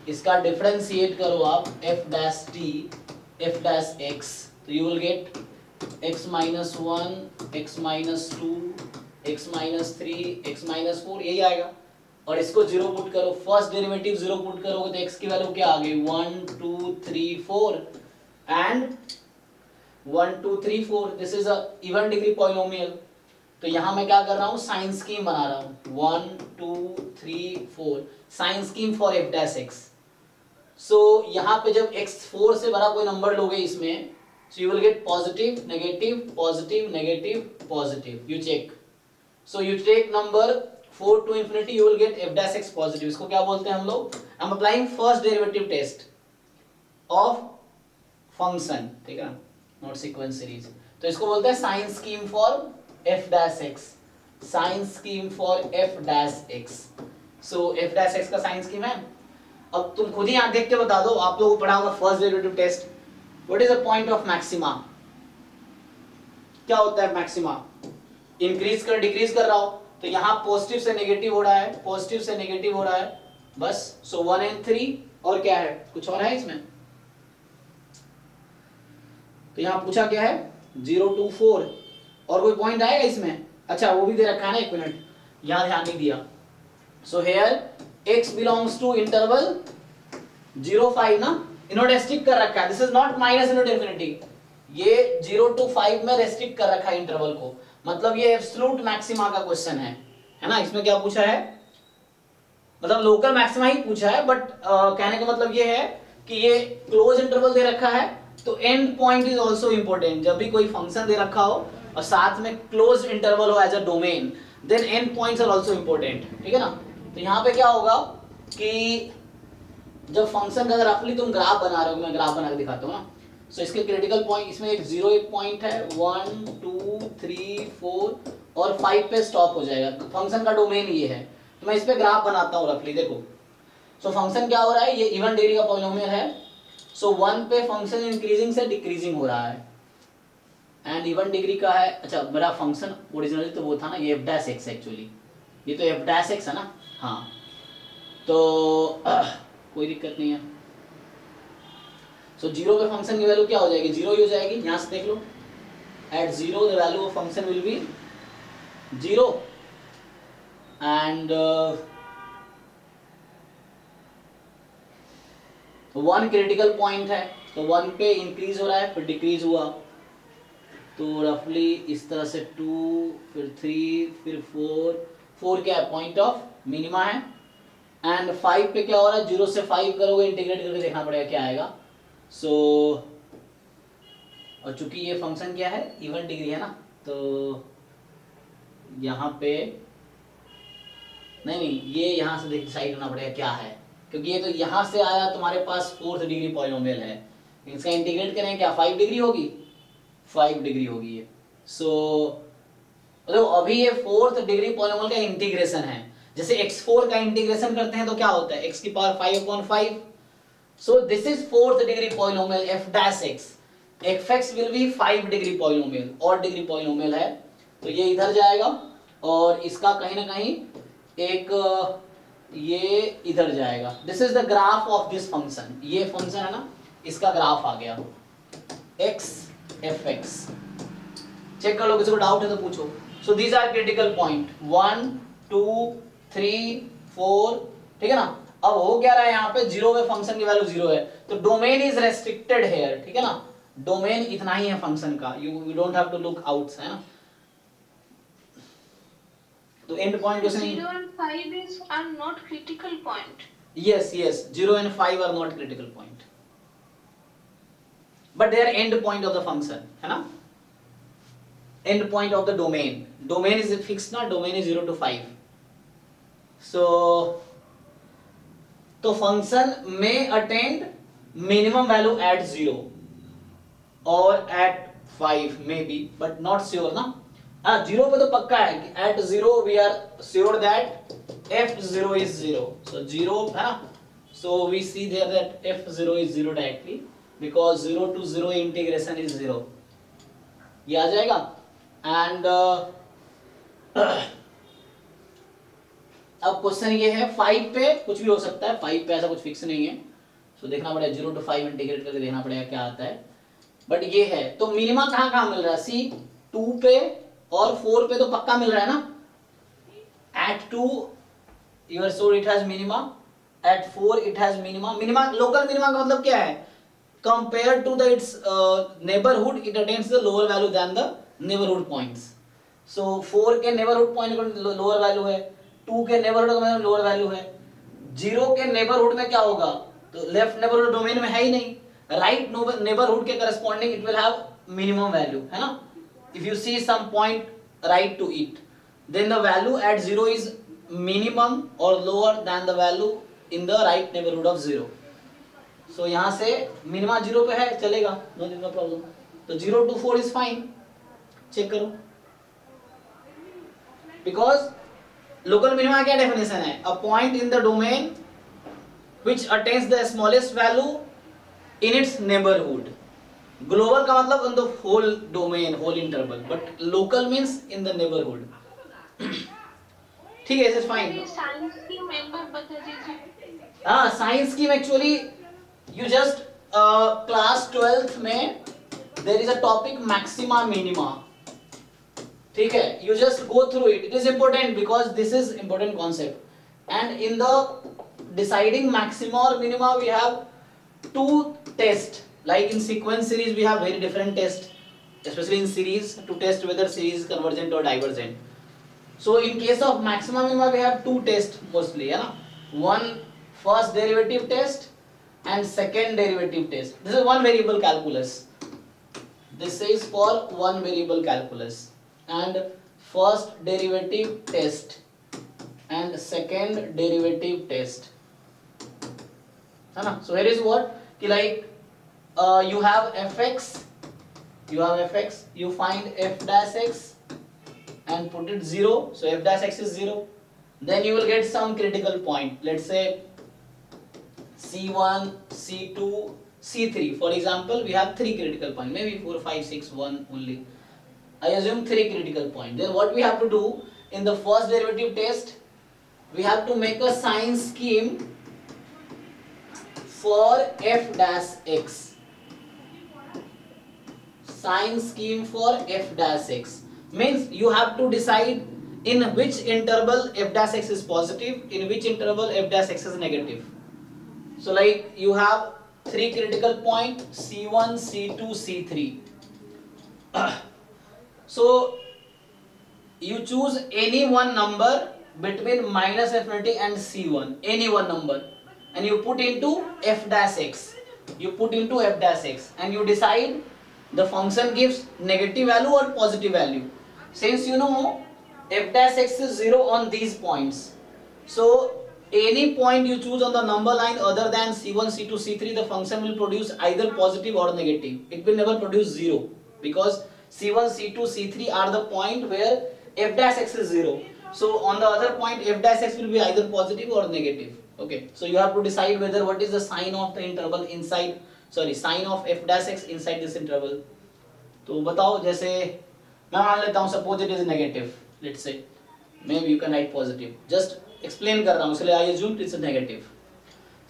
इसका डिफरेंशिएट करो आप f dash t f dash x, तो you will get x minus 1, x minus 2, x minus 3, x minus 4, यही आएगा। और इसको 0 पुट करो, फर्स्ट डेरिवेटिव 0 पुट करोगे तो x की वैल्यू क्या आ गई, 1 2 3 4 and 1 2 3 4, this is a even degree polynomial. तो यहाँ मैं क्या कर रहा हूँ, साइन स्कीम बना रहा हूँ, 1 2 3 4, sign scheme for f dash x। So यहाँ पे जब x 4 से बड़ा कोई नंबर लोगे इसमें, so you will get positive, negative, positive, negative, positive. You check. So you take number 4 to infinity, you will get f dash x positive. इसको क्या बोलते हैं हम लोग? I'm applying first derivative test of function, ठीक है ना? Not sequence series. तो इसको बोलते हैं sin scheme for f dash x. Sin scheme for f dash x. So f dash x का sin scheme है। अब तुम खुद ही यहाँ देख के बता दो, आप लोगों को पढ़ा होगा first derivative test. What is the point of maxima? क्या होता है मैक्सिमा? इंक्रीज कर डिक्रीज कर रहा हो, तो यहाँ पॉजिटिव से नेगेटिव हो रहा है, पॉजिटिव से नेगेटिव हो रहा है, बस। सो 1 and 3, और क्या है, कुछ और है इसमें? तो यहाँ पूछा क्या है, 0 to 4, और कोई पॉइंट आएगा इसमें? अच्छा वो भी दे रखा है ना, एक मिनट यहाँ ध्यान नहीं दिया। So here x belongs to interval 0 5 ना, इन्होंने रेस्ट्रिक्ट कर रखा है, this is not minus into infinity, ये 0 to 5 में रेस्ट्रिक्ट कर रखा है इंटरवल को, मतलब ये एब्सोल्यूट मैक्सिमा का क्वेश्चन है ना। इसमें क्या पूछा है, मतलब लोकल मैक्सिमा ही पूछा है, बट कहने का मतलब ये है कि ये क्लोज इंटरवल दे रखा है, तो end point is also important. जब भी कोई फंक्शन दे रखा हो और साथ में क्लोज इंटरवल हो as a domain, then end points are also important, ठीक है ना। तो यहाँ पे क्या होगा कि जब फंक्शन का रफली तुम ग्राफ बना रहे हो, मैं ग्राफ बना के दिखाता हूँ ना, सो इसके क्रिटिकल पॉइंट, इसमें एक 0 एक पॉइंट है, 1 2 3 4 और 5 पे स्टॉप हो जाएगा, फंक्शन का डोमेन ये है। तो मैं इस पे ग्राफ बनाता हूँ रफली, देखो। सो फंक्शन क्या हो रहा है, ये इवन डिग्री का पॉलिनोमियल है, सो 1 पे फंक्शन इंक्रीजिंग से डिक्रीजिंग हो रहा है, एंड इवन डिग्री का है। अच्छा मेरा फंक्शन ओरिजिनली तो वो था ना, ये f डैश x एक्चुअली, ये तो f डैश x है ना, हाँ, तो कोई दिक्कत नहीं है। सो 0 पे फंक्शन की वैल्यू क्या हो जाएगी, 0 ही हो जाएगी, यहाँ से देख लो, at 0 the value of function will be 0 and 1 critical point है, तो 1 पे इंक्रीज हो रहा है, फिर डिक्रीज हुआ, तो रफली इस तरह से 2 फिर 3 फिर 4 क्या है, पॉइंट ऑफ मिनिमा है, एंड 5 पे क्या हो रहा है, 0 से 5 करोगे, इंटीग्रेट करके देखना पड़ेगा क्या आएगा। सो और चूंकि ये फंक्शन क्या है, इवन डिग्री है ना, तो यहाँ पे नहीं ये यहाँ से डिसाइड करना पड़ेगा क्या है, क्योंकि ये तो यहाँ से आया तुम्हारे पास 4th डिग्री पॉलिनोमियल है, इसका इंटीग्रेट करें क्या 5 डिग्री होगी, 5 डिग्री होगी ये। सो मतलब अभी ये 4th डिग्री पॉलिनोमियल का इंटीग्रेशन है, जैसे x4 का इंटीग्रेशन करते हैं तो क्या होता है, x की power 5/5। So this is 4th degree polynomial f dash x, fx will be 5 degree polynomial, odd degree polynomial है, तो ये इधर जाएगा और इसका कहीं ना कहीं एक ये इधर जाएगा। This is the graph of this function, ये फंक्शन है ना, इसका ग्राफ आ गया x fx। चेक कर लो, किसी को डाउट है तो पूछो। So these are critical point 1 2 3 4, ठीक है ना। अब हो क्या रहा है, यहाँ पे 0 पे फंक्शन की वैल्यू 0 है, तो डोमेन इज रेस्ट्रिक्टेड हेयर, ठीक है ना, डोमेन इतना ही है फंक्शन का, you don't have to look out, है ना। तो end point question 0 and 5 are not critical point. yes 0 and 5 are not critical point, but they are end point of the function, है ना, end point of the domain is fixed ना, domain is 0 to 5, सो तो function में attend minimum value at 0 और at 5 may be, but not sure ना। हाँ, 0 पे तो पक्का है कि at 0 we are sure that f0 is 0, so 0 है ना, so we see there that f0 is 0 directly because 0 to 0 integration is 0, ये आ जाएगा। एंड अब क्वेश्चन ये है 5 पे कुछ भी हो सकता है, 5 पे ऐसा कुछ फिक्स नहीं है, सो देखना पड़ेगा 0 to 5 इंटीग्रेट करके देखना पड़ेगा क्या आता है, बट ये है। तो मिनिमा कहाँ कहाँ मिल रहा है, सी 2 पे और 4 पे तो पक्का मिल रहा है ना। At 2 you are sure it has minima, at 4 it has minima, minima local minima का मतलब क्या है, compared to the its neighborhood it attains the lower value than the neighborhood points, so 4 के neighborhood point का lower value है, 2 के neighborhood का lower value है, 0 के neighborhood में क्या होगा, तो left neighborhood domain में है ही नहीं, right neighborhood के corresponding it will have minimum value है ना। if you see some point right to it, then the value at 0 is minimum or lower than the value in the right neighborhood of 0, so यहाँ से minima 0 पे है, चलेगा, no problem. तो 0 to 4 is fine, check करो, because local minima क्या definition है, a point in the domain which attains the smallest value in its neighborhood, global का मतलब in the whole domain, whole interval, but local means in the neighborhood। ठीक है, it's fine. Science की member बता दीजिए। हाँ, science की actually you just class 12th में there is a topic maxima minima, ठीक है, you just go through it, it is important because this is important concept. And in the deciding maxima और minima we have to test, like in sequence series we have very different test, especially in series, to test whether series is convergent or divergent. So in case of maxima minima we have two tests mostly, है ना, one first derivative test and second derivative test. This is one variable calculus, this is for one variable calculus, and first derivative test and second derivative test, है ना। So here is what कि like you have fx, you find f dash x and put it 0, so f dash x is 0, then you will get some critical point, let's say c1 c2 c3, for example we have 3 critical point, maybe 4 5 6 1 only, I assume 3 critical point, then what we have to do in the first derivative test, we have to make a sign scheme for f dash x, sign scheme for f dash x means you have to decide in which interval f dash x is positive, in which interval f dash x is negative. So like you have 3 critical point c1 c2 c3 so you choose any one number between minus infinity and c1, any one number, and you put into f dash x, you put into f dash x and you decide the function gives negative value or positive value. Since you know f dash x is 0 on these points, so any point you choose on the number line other than c1 c2 c3, the function will produce either positive or negative, it will never produce 0 because c1 c2 c3 are the point where f dash x is 0, so on the other point f dash x will be either positive or negative, okay, so you have to decide whether what is the sign of the interval inside, sorry, sign of f dash x inside this interval. तो बताओ, जैसे मैं मान लेता हूँ suppose it is negative, let's say may be you can write positive, just explain कर रहा हूँ इसलिए I assume it's negative,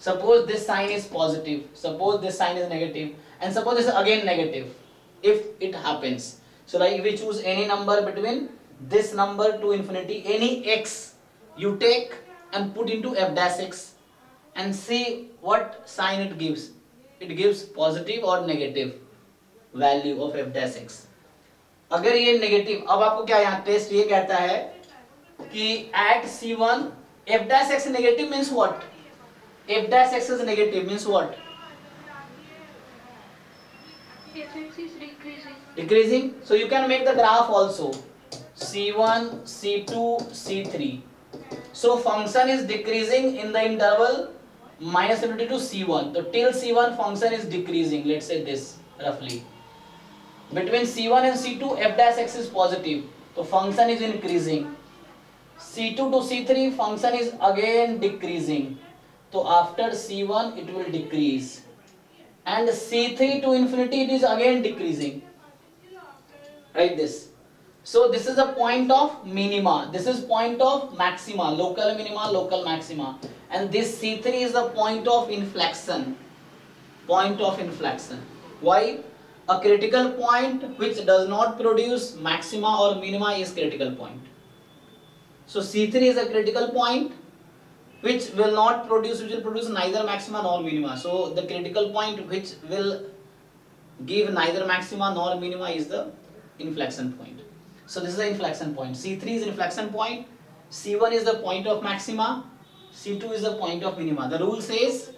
suppose this sign is positive, suppose this sign is negative and suppose is again negative, if it happens, so like we choose any number between this number to infinity, any x you take and put into f dash x and see what sign it gives, it gives positive or negative value of f dash x. अगर ये negative, अब आपको क्या यहाँ test ये कहता है कि at c1 f dash x negative means what, f dash x is negative means what, fx is So function is decreasing in the interval minus infinity to c1. So till c1 function is decreasing. Let's say this roughly. Between c1 and c2 f dash x is positive. So function is increasing. c2 to c3 function is again decreasing. So after c1 it will decrease. And c3 to infinity it is again decreasing. Write this. So this is the point of minima, this is point of maxima, local minima, local maxima, and this C3 is the point of inflection. Point of inflection. Why? A critical point which does not produce maxima or minima is critical point. So C3 is a critical point which will not produce, which will produce neither maxima nor minima. So the critical point which will give neither maxima nor minima is the inflection point. So this is the inflection point. C3 is inflection point, C1 is the point of maxima, C2 is the point of minima. The rule says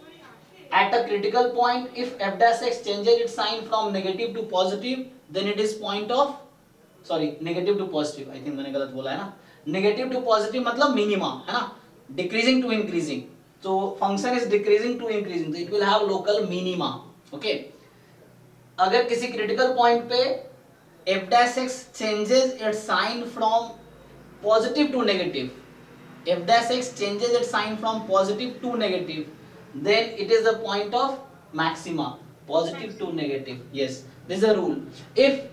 at a critical point if f dash x changes its sign from negative to positive, then it is point of, sorry, negative to positive, I think मैंने गलत बोला है ना, negative to positive मतलब minima है ना, decreasing to increasing. So function is decreasing to increasing, so it will have local minima. Okay. अगर किसी critical point पे f dash x changes its sign from positive to negative, f dash x changes its sign from positive to negative, then it is the point of maxima, positive to negative. Yes, this is the rule. If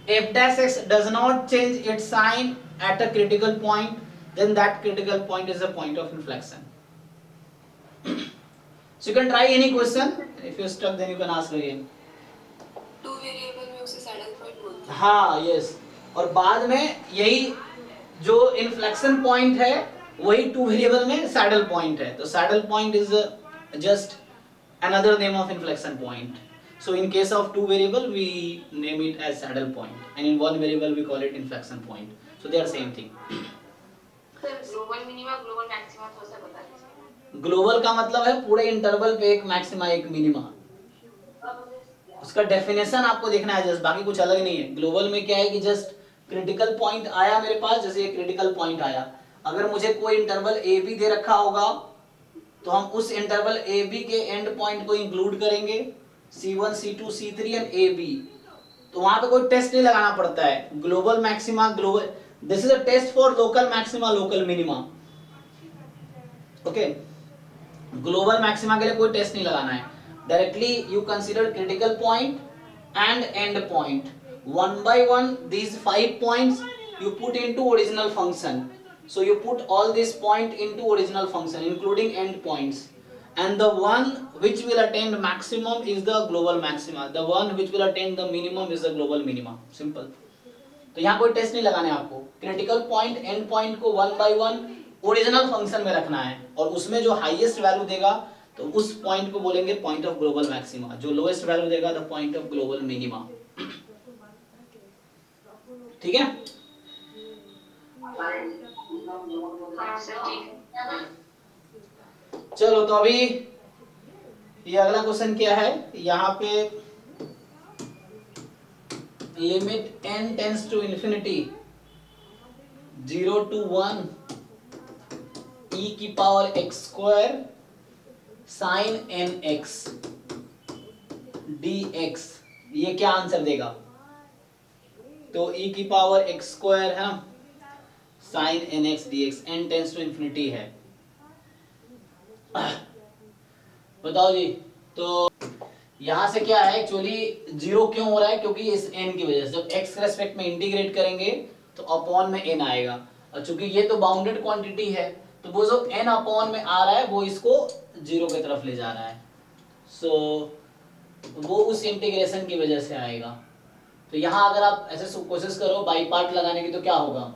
f dash x does not change its sign at a critical point, then that critical point is the point of inflection. So you can try any question. If you're stuck, then you can ask again. Two variable में उसे saddle point बोलते हैं. हाँ, yes. और बाद में यही जो इन्फ्लेक्शन पॉइंट है वही टू वेरिएबल में सैडल पॉइंट है. तो saddle point is just another name of inflection point. So in case of two variable we name it as saddle point, and in one variable we call it inflection point. So they are same thing. Sir global minima global maxima थोड़ा सा बता दीजिए. Global का मतलब है पूरे interval पे एक मैक्सिमा एक मिनिमा. उसका डेफिनेशन आपको देखना है, जस्ट बाकी कुछ अलग नहीं है. ग्लोबल में क्या है कि जस्ट क्रिटिकल पॉइंट आया मेरे पास, जैसे ये क्रिटिकल पॉइंट आया, अगर मुझे कोई इंटरवल ए बी दे रखा होगा तो हम उस इंटरवल ए बी के एंड पॉइंट को इंक्लूड करेंगे, C1, C2, C3 and A B. तो वहां पे कोई टेस्ट नहीं लगाना पड़ता है. Global maxima, global, this is a test for local maxima, local minima. Okay, global maxima के लिए कोई टेस्ट नहीं लगाना है. Directly you consider critical point and end point. One by one these 5 points you put into original function. So you put all these point into original function including end points. And the one which will attain maximum is the global maxima. The one which will attain the minimum is the global minima. Simple. तो यहाँ कोई test नहीं लगाने आपको. Critical point and point को one by one original function में रखना है, और उसमें जो हाईएस्ट वैल्यू देगा तो उस पॉइंट को बोलेंगे पॉइंट ऑफ ग्लोबल मैक्सिमा, जो लोएस्ट वैल्यू देगा the point of global minima. ठीक है. हाँ सर ठीक. चलो, तो अभी ये अगला क्वेश्चन क्या है, यहाँ पे limit n tends to infinity 0 to 1 e की power x square sine nx dx, ये क्या आंसर देगा? तो e की पावर x स्क्वायर है ना, sine nx dx, n tends to infinity है. बताओ जी. तो यहां से क्या है, एक्चुअली जीरो क्यों हो रहा है? क्योंकि इस n की वजह से जब x के रेस्पेक्ट में इंटीग्रेट करेंगे तो अपॉन में n आएगा, और चूंकि ये तो बाउंडेड क्वांटिटी है तो वो जो n अपॉन में आ रहा है वो इसको जीरो की तरफ ले जा रहा है. सो वो उस इंटीग्रेशन की वजह से आएगा. तो यहाँ अगर आप ऐसे कोशिश करो बाई पार्ट लगाने की तो क्या होगा,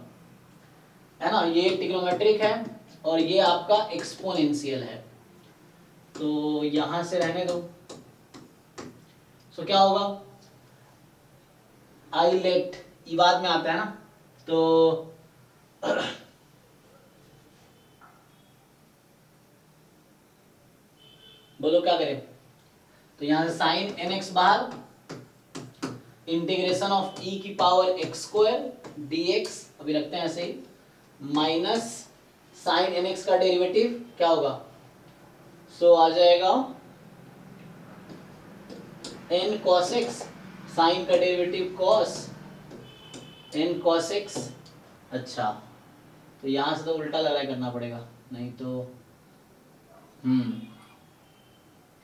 है ना, ये ट्रिग्नोमेट्रिक है और ये आपका एक्सपोनेंशियल है, तो यहां से रहने दो. सो क्या होगा, आई लेट ई बाद में आता है ना, तो बोलो क्या करें. तो यहां से साइन nx बाहर, इंटीग्रेशन ऑफ e की पावर x स्क्वायर dx अभी रखते हैं ऐसे ही, माइनस साइन एन एक्स का डेरिवेटिव क्या होगा, सो आ जाएगा एन कॉस एक्स, साइन का derivative cos n cos x. अच्छा तो यहाँ से तो उल्टा लग रहा है, करना पड़ेगा, नहीं तो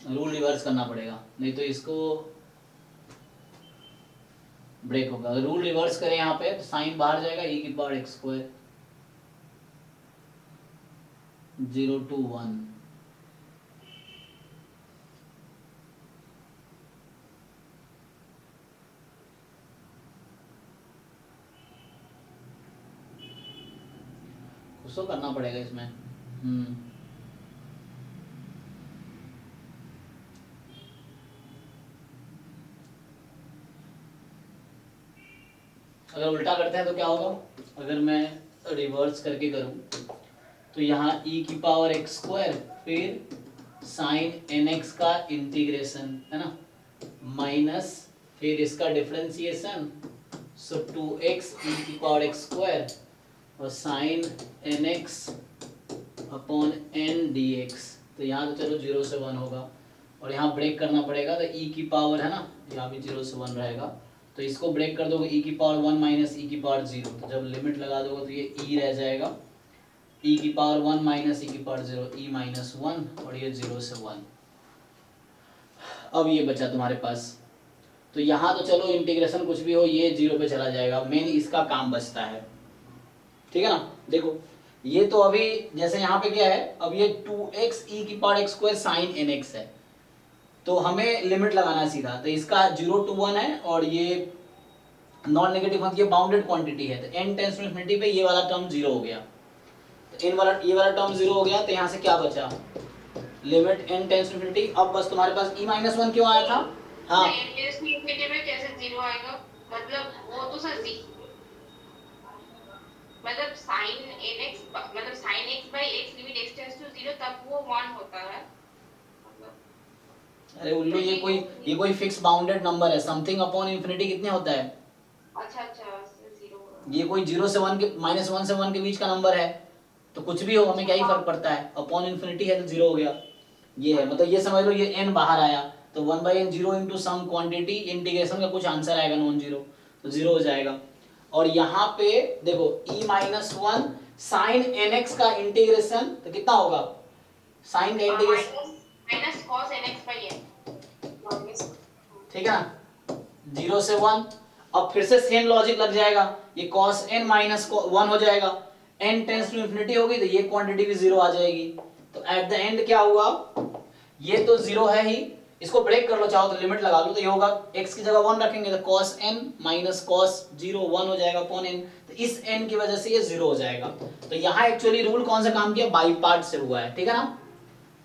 रूल रिवर्स करना पड़ेगा, नहीं तो इसको ब्रेक होगा। अगर रूल रिवर्स करें यहाँ पे तो साइन बाहर जाएगा, e की पावर एक्स स्क्वायर 0 to 1। कुछ तो करना पड़ेगा इसमें। अगर उल्टा करते हैं तो क्या होगा, अगर मैं रिवर्स करके करूं तो यहाँ e की पावर एक्स स्क्वायर फिर साइन एन एक्स का इंटीग्रेशन है ना, माइनस फिर इसका डिफरेंशिएशन, सो 2x e की पावर एक्स स्क्वायर और sine n x upon n d x. तो यहाँ तो चलो 0 से 1 होगा और यहाँ ब्रेक करना पड़ेगा, तो e की पावर है ना, यहाँ भी 0 से 1 रहेगा, तो इसको ब्रेक कर दोगे e की पावर 1 माइनस e की पावर 0, तो जब लिमिट लगा दोगे तो ये e रह जाएगा, e की पावर 1 माइनस e की पावर 0, e माइनस 1 और ये 0 से 1। अब ये बचा तुम्हारे पास, तो यहाँ तो चलो इंटीग्रेशन कुछ भी हो ये 0 पे चला जाएगा, मेन इसका काम बचता है, ठीक है ना। देखो ये तो अभी जैसे यहाँ पे क्या है, अब ये 2x e की power x square sine n x है, तो हमें लिमिट लगाना है सीधा, तो इसका 0 to 1 है और ये नॉन नेगेटिव ये बाउंडेड क्वांटिटी है, तो n टेंड्स टू इंफिनिटी पे ये वाला टर्म 0 हो गया, तो ये वाला टर्म 0 हो गया, तो यहाँ से क्या बचा, limit n tends to infinity. अब बस तुम्हारे पास e-1 क्यों आया था, हाँ इंफिनिटी में कैसे 0 आएगा, मतलब वो तो सर मतलब sin nx मतलब sin x by x limit x tends to 0 तब वो 1 होता है। अरे उल्लू, ये कोई फिक्स बाउंडेड नंबर है, समथिंग अपॉन इंफिनिटी कितने होता है, अच्छा 0, ये कोई 0 से 1 के -1 से 1 के बीच का नंबर है, तो कुछ भी हो हमें क्या ही फर्क पड़ता है, अपॉन इंफिनिटी है तो 0 हो गया, ये है, मतलब ये समझ लो ये n बाहर आया तो 1/n 0 into some quantity, integration का कुछ आंसर आएगा नॉन जीरो, तो 0 हो जाएगा। और यहाँ पे देखो e-1 साइन nx का इंटीग्रेशन तो कितना होगा, साइन का integration minus cos nx by n, ठीक है ना, 0 से 1। अब फिर से सेम लॉजिक लग जाएगा, ये cos n माइनस 1 हो जाएगा, n टेंड्स टू इंफिनिटी होगी तो ये क्वांटिटी भी 0 आ जाएगी, तो एट द एंड क्या हुआ, ये तो 0 है ही, इसको ब्रेक कर लो चाहो तो लिमिट लगा लो, तो ये होगा x की जगह 1 रखेंगे तो cos n माइनस cos 0 1 हो जाएगा अपॉन n, तो इस n की वजह से ये 0 हो जाएगा। तो यहाँ एक्चुअली रूल कौन सा काम किया, बाई पार्ट से हुआ है, ठीक है ना।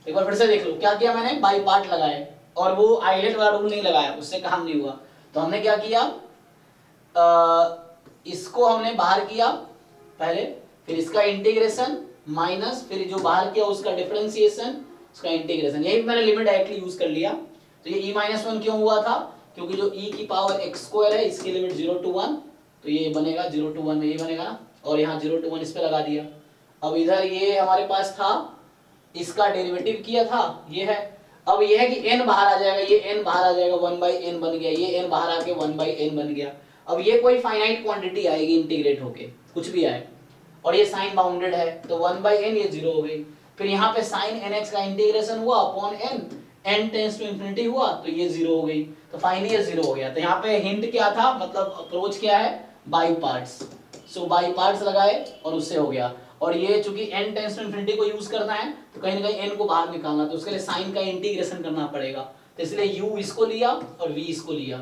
एक बार फिर से देख लो क्या किया मैंने, बाई पार्ट लगाए और वो आइलेट वाला रूल नहीं लगाया, उससे काम नहीं हुआ। तो हमने क्या किया, इसको हमने बाहर किया पहले, फिर इसका इंटीग्रेशन माइनस फिर जो बाहर किया उसका डिफरेंशिएशन, उसका इंटीग्रेशन, यही मैंने लिमिट डायरेक्टली यूज कर लिया। तो ये e-1 क्यों हुआ था, क्योंकि जो e की पावर एक्स स्क्वायर है इसकी लिमिट 0 to 1, तो ये बनेगा 0 to 1 में ये बनेगा ना, और यहाँ 0 to 1 इस पे लगा दिया। अब इधर ये हमारे पास था, इसका डेरिवेटिव किया था, ये है, अब ये है कि n बाहर आ जाएगा, ये n बाहर आ जाएगा, 1/n बन गया, ये n बाहर आके 1/n बन गया। अब ये कोई फाइनाइट क्वांटिटी आएगी इंटीग्रेट होके, कुछ भी आए, और ये साइन बाउंडेड है तो 1/n ये 0 हो गई। फिर यहाँ पे साइन nx का इंटीग्रेशन हुआ upon n tends to infinity हुआ तो ये 0 हो गई, तो फाइनली ये 0 हो गया। तो यहाँ पे हिंट क्या था, मतलब अप्रोच क्या है, by parts, so by parts लगाए और उससे हो गया। और ये चूंकि n टेंड्स टू इंफिनिटी को यूज करना है तो कहीं ना कहीं n को बाहर निकालना, तो उसके लिए साइन का इंटीग्रेशन करना पड़ेगा, तो इसलिए u इसको लिया और v इसको लिया,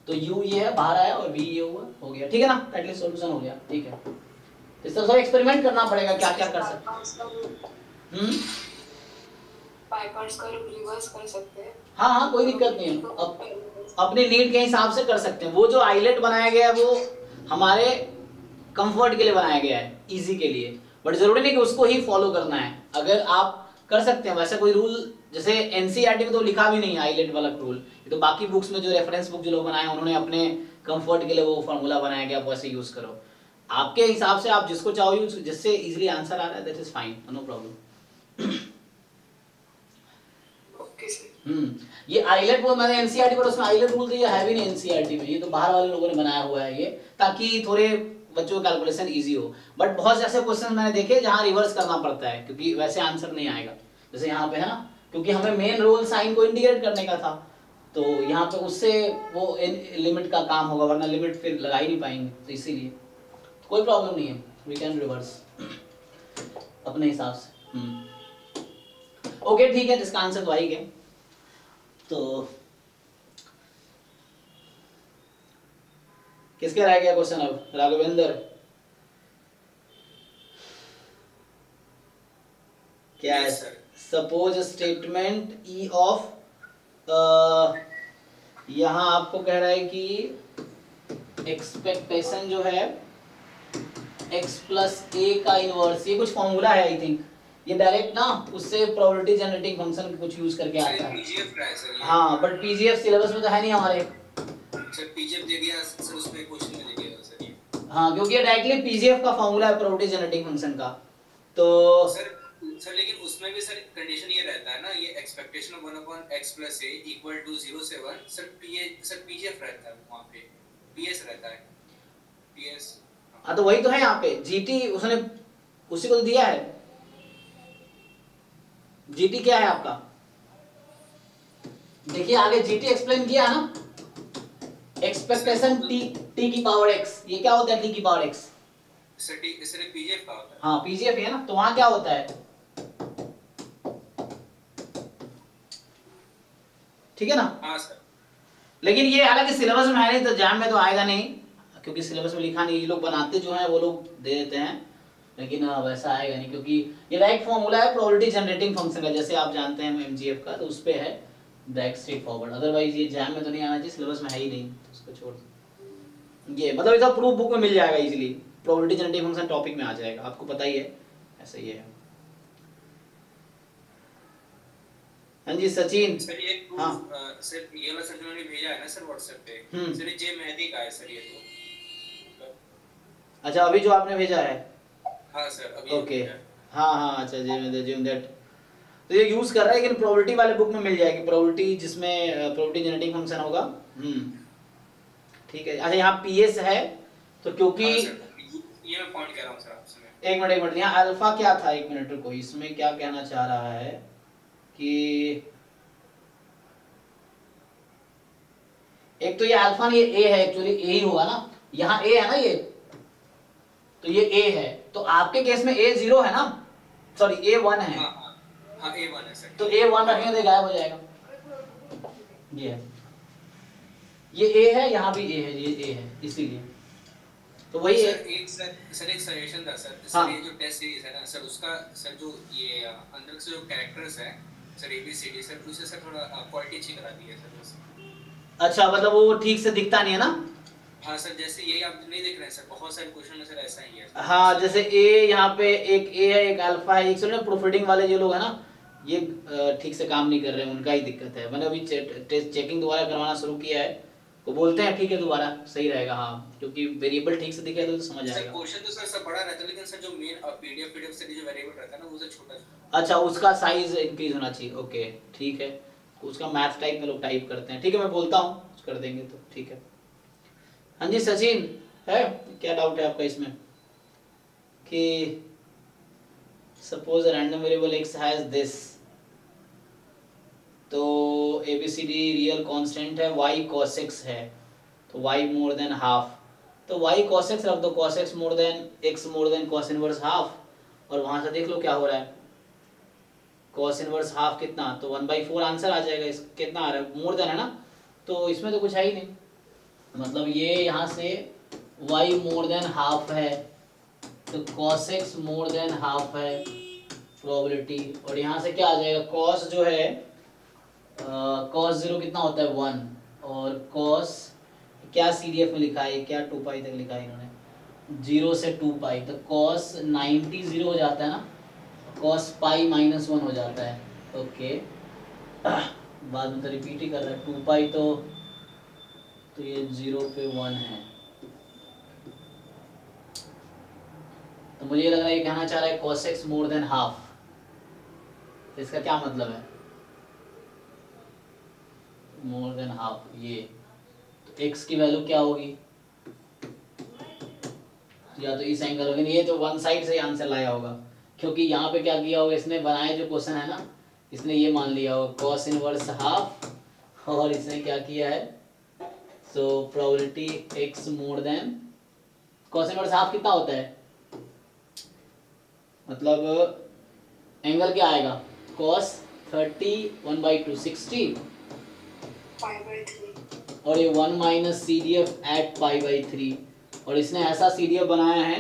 तो u ये है बाहर आया और v ये हुआ, हो गया, ठीक है ना, एटलीस्ट सॉल्यूशन हो गया, ठीक है। इस तरह से एक्सपेरिमेंट करना पड़ेगा क्या क्या कर सकते, बाय पार्ट्स का रिवर्स कर सकते हैं, हाँ हाँ कोई दिक्कत नहीं है, अपनी नीड के हिसाब से कर सकते हैं। वो जो आइलेट बनाया गया है वो हमारे कंफर्ट के लिए बनाया गया है, इजी के लिए, बट जरूरी नहीं कि उसको ही फॉलो करना है, अगर आप कर सकते हैं। वैसे कोई रूल जैसे एनसीईआरटी में तो लिखा भी नहीं है आइलेट वाला रूल, ये तो बाकी बुक्स में जो रेफरेंस बुक जो लोग बनाए उन्होंने अपने कंफर्ट के लिए वो फॉर्मूला बनाया गया, आप वैसे यूज करो। आपके हिसाब से आप जिसको चाहो यूज, जिससे इजीली आंसर आ रहा है that is fine, no problem. Okay sir. ये आइलेट वो मैंने एनसीईआरटी पर उसमें आइलेट रूल दिया है भी नहीं एनसीईआरटी में, ये तो बाहर वाले लोगों ने बनाया हुआ है ये, ताकि थोड़े बच्चों का कैलकुलेशन इजी हो। बट बहुत से ऐसे क्वेश्चन मैंने देखे जहाँ रिवर्स करना पड़ता है, क्योंकि वैसे आंसर नहीं आएगा, जैसे यहाँ पे है ना, क्योंकि हमें मेन रोल साइन को इंडिकेट करने का था, तो यहाँ पे उससे वो लिमिट का काम होगा, वरना लिमिट फिर लगा ही नहीं पाएंगे, तो इसीलिए कोई प्रॉब्लम नहीं है, वी कैन रिवर्स अपने हिसाब से। ओके ठीक है, जिसका आंसर तो आ ही गया। तो किसके रह गया क्वेश्चन अब? राघवेंद्र, क्या है? सपोज स्टेटमेंट ई ऑफ, यहां आपको कह रहा है कि एक्सपेक्टेशन जो है x प्लस ए का इनवर्स, ये कुछ फॉर्मूला है आई थिंक, ये डायरेक्ट ना उससे प्रोबेबिलिटी जनरेटिंग फंक्शन कुछ यूज करके आता है। पीजीएफ का है सर ये। हाँ, बट पीजीएफ सिलेबस में तो है नहीं हमारे। सर पीजीएफ दे दिया सर, उसमें क्वेश्चन में दे दिया सर ये। हाँ, क्योंकि ये डायरेक्टली पीजीएफ का फॉर्मूला है प्रोबेबिलिटी जनरेटिंग फंक्शन का, तो सर लेकिन उसमें भी सर कंडीशन ये रहता है ना, ये expectation of 1/x plus a equal to 0 से 1, सर पीजीएफ रहता है वहां पे, पीएस रहता है, पीएस। हाँ तो वही तो है यहाँ पे, जीटी उसने उसी को तो दिया है। जीटी क्या है आपका? देखिए आगे जीटी एक्सप्लेन किया है ना, एक्सपेक्टेशन टी की पावर x, ये क्या होता है टी की पावर x? सर पीजीएफ का होता है। हाँ पीजीएफ है ना, तो वहां क्या होता है? ठीक है ना? हाँ सर। लेकिन ये हालांकि सिलेबस में है नहीं, तो एग्जाम में तो आएगा नहीं, क्योंकि सिलेबस में लिखा नहीं, ये लोग बनाते जो हैं वो लोग दे देते हैं, लेकिन वैसा आएगा नहीं, क्योंकि ये डायरेक्ट फॉर्मूला है प्रोबेबिलिटी जनरेटिंग फंक्शन का, जैसे आप जानते हैं एमजीएफ का, तो उस पे है डायरेक्ट स्ट्रेट फॉरवर्ड। अदरवाइज ये एग्जाम में तो नहीं आना चाहिए, सिलेबस में है ही नहीं, तो उसको छोड़ दो। ये मतलब ये सब प्रूफ बुक में मिल जाएगा easily, probability generating function topic में आ जाएगा, आपको पता ही है, ऐसा ही है। हाँ जी सचिन। सर ये हाँ सर ये वाला सर जो मैंने भेजा है ना सर व्हाट्सएप पे, सर ये जे मेहदी का है सर ये तो। अच्छा अभी जो आपने भेजा है? हाँ सर अभी ओके हाँ हाँ अच्छा जी दैट, तो ये यूज कर रहा है, लेकिन प्रोबेबिलिटी वाले बुक में मिल जाएगी, प्रोबेबिलिटी जिसमें प्रोबेबिलिटी जनरेटिंग फंक्शन होगा। ठीक है। अच्छा यहाँ पीएस है, तो क्योंकि ये मैं पॉइंट कर रहा हूँ सर आपसे। एक मिनट यहाँ अल्फा क्या था, एक मिनट रुको, इसमें क्या कहना चाह रहा है कि एक तो ये अल्फा नहीं, ये ए है, एक्चुअली ए ही होगा ना, यहाँ ए है ना ये, तो ये ए है, तो आपके केस में ए 0 है ना, सॉरी ए 1 है। हाँ A1 है सर। तो A1 रखेंगे तो गायब हो जाएगा, ये है, ये A है, यहाँ भी A है, ये A है, इसीलिए तो वही है। सर एक सजेशन था सर, हाँ। सर ये जो टेस्ट सीरीज है ना सर, उसका सर जो ये अंदर से जो कैरेक्टर्स है सर ABCD सर, उसे सर थोड़ा क्वालिटी अच्छी करा दी है सर बस। अच्छा मतलब वो ठीक से दिखता नहीं है ना? हाँ सर, जैसे यही आप नहीं देख रहे हैं सर, बहुत सारे क्वेश्चन में सर ऐसा ही है। हाँ जैसे A यहाँ पे एक A है, एक अल्फा है, एक सुनो प्रोफिटिंग वाले जो लोग है ना, ये ठीक से काम नहीं कर रहे हैं, उनका ही दिक्कत है। मैंने अभी टेस्ट चेकिंग दोबारा करवाना शुरू किया है, वो बोलते हैं ठीक है दोबारा सही रहेगा, हाँ क्योंकि वेरिएबल ठीक से दिखे तो समझ सर आएगा। क्वेश्चन तो सर बड़ा रहता है, लेकिन सर जो मेन पीडीएफ से जो वेरिएबल रहता है ना वो सर छोटा। अच्छा उसका साइज इंक्रीज होना चाहिए, ओके ठीक है, उसका मैथ टाइप में लोग टाइप करते हैं, ठीक है मैं बोलता हूँ कर देंगे तो ठीक है। हाँ जी सचिन है, क्या डाउट है आपका इसमें कि suppose random variable x has this, तो ABCD रियल कांस्टेंट है, y cos x है, तो y मोर देन हाफ, तो y cos x रख दो, cos x more then x more then cos inverse half, और वहां से देख लो क्या हो रहा है, cos इनवर्स हाफ कितना, तो 1/4 आंसर आ जाएगा। इस कितना आ रहा है, मोर देन है ना, तो इसमें तो कुछ है ही नहीं, मतलब ये यहाँ से y मोर देन हाफ है, तो cos x more than half है प्रोबेबिलिटी, और यहाँ से क्या आ जाएगा, cos जो है cos 0 कितना होता है 1, और cos क्या CDF में लिखा है, क्या 2 पाई तक लिखा है इन्होंने, 0 से 2 पाई, तो cos 90 0 हो जाता है ना, cos पाई -1 हो जाता है, ओके बाद में तो रिपीट ही कर रहा है, 2 पाई तो ये 0 पे 1 है, तो मुझे ये लग रहा है ये कहना चाह रहा है cos x more than half. तो इसका क्या मतलब है? मोर देन हाफ, ये तो x की वैल्यू क्या होगी? या तो इस एंगल होगी, ये तो वन साइड से आंसर लाया होगा, क्योंकि यहाँ पे क्या किया होगा इसने, बनाए जो क्वेश्चन है ना, इसने ये मान लिया होगा cos इनवर्स हाफ, और इसने क्या किया है, so probability x more then cos inverse half कितना होता है, मतलब एंगल क्या आएगा, cos 30 1/2 60, पाई बाई 3। और ये 1 minus C D F at π/3, और इसने ऐसा सी डी एफ बनाया है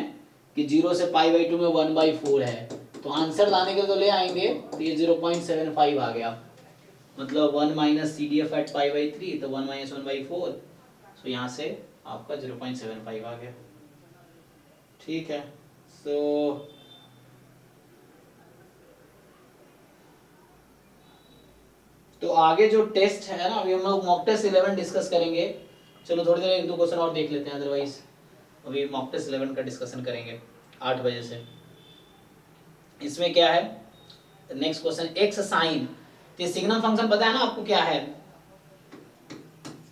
कि 0 से π/2 में 1/4 है। तो आंसर लाने के लिए तो ले आएंगे, तो ये 0.75 आ गया, मतलब 1 minus C D F at π/3, तो 1 माइनस 1/4, तो यहाँ से आपका 0.75 आ गया। ठीक है, सो तो आगे जो टेस्ट है ना, अभी हम लोग मॉक टेस्ट 11 डिस्कस करेंगे। चलो थोड़ी देर एक दो क्वेश्चन और देख लेते हैं, अदरवाइज अभी मॉक टेस्ट 11 का डिस्कशन करेंगे 8 बजे से। इसमें क्या है, नेक्स्ट क्वेश्चन एक्स साइन, तो सिग्नम फंक्शन पता है ना आपको क्या है,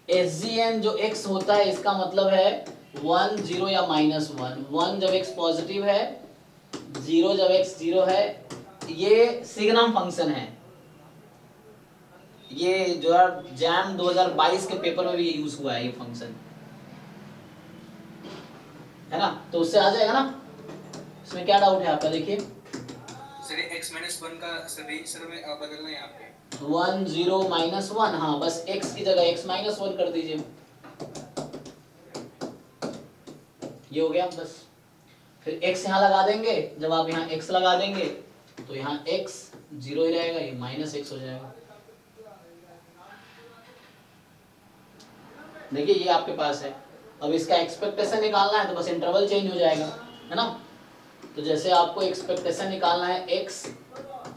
SGN जो x होता है इसका मतलब है 1 0 या -1, 1 जब x पॉजिटिव है, 0 जब x 0 है, ये सिग्नम फंक्शन है। ये जो है जैम 2022 के पेपर में भी यूज हुआ है ये फंक्शन, है ना, तो उससे आ जाएगा ना, इसमें क्या डाउट है आपका, देखिए सर ये x-1 का सर में बदलना है यहाँ पे 1 0 -1, हाँ बस x की जगह x-1 कर दीजिए, ये हो गया बस। फिर x यहाँ लगा देंगे, जब आप यहाँ x लगा देंगे तो यहाँ x 0 ही रहेगा, ये -x हो जाएगा। देखिए ये आपके पास है, अब इसका एक्सपेक्टेशन निकालना है तो बस इंटरवल चेंज हो जाएगा, है ना। तो जैसे आपको एक्सपेक्टेशन निकालना है x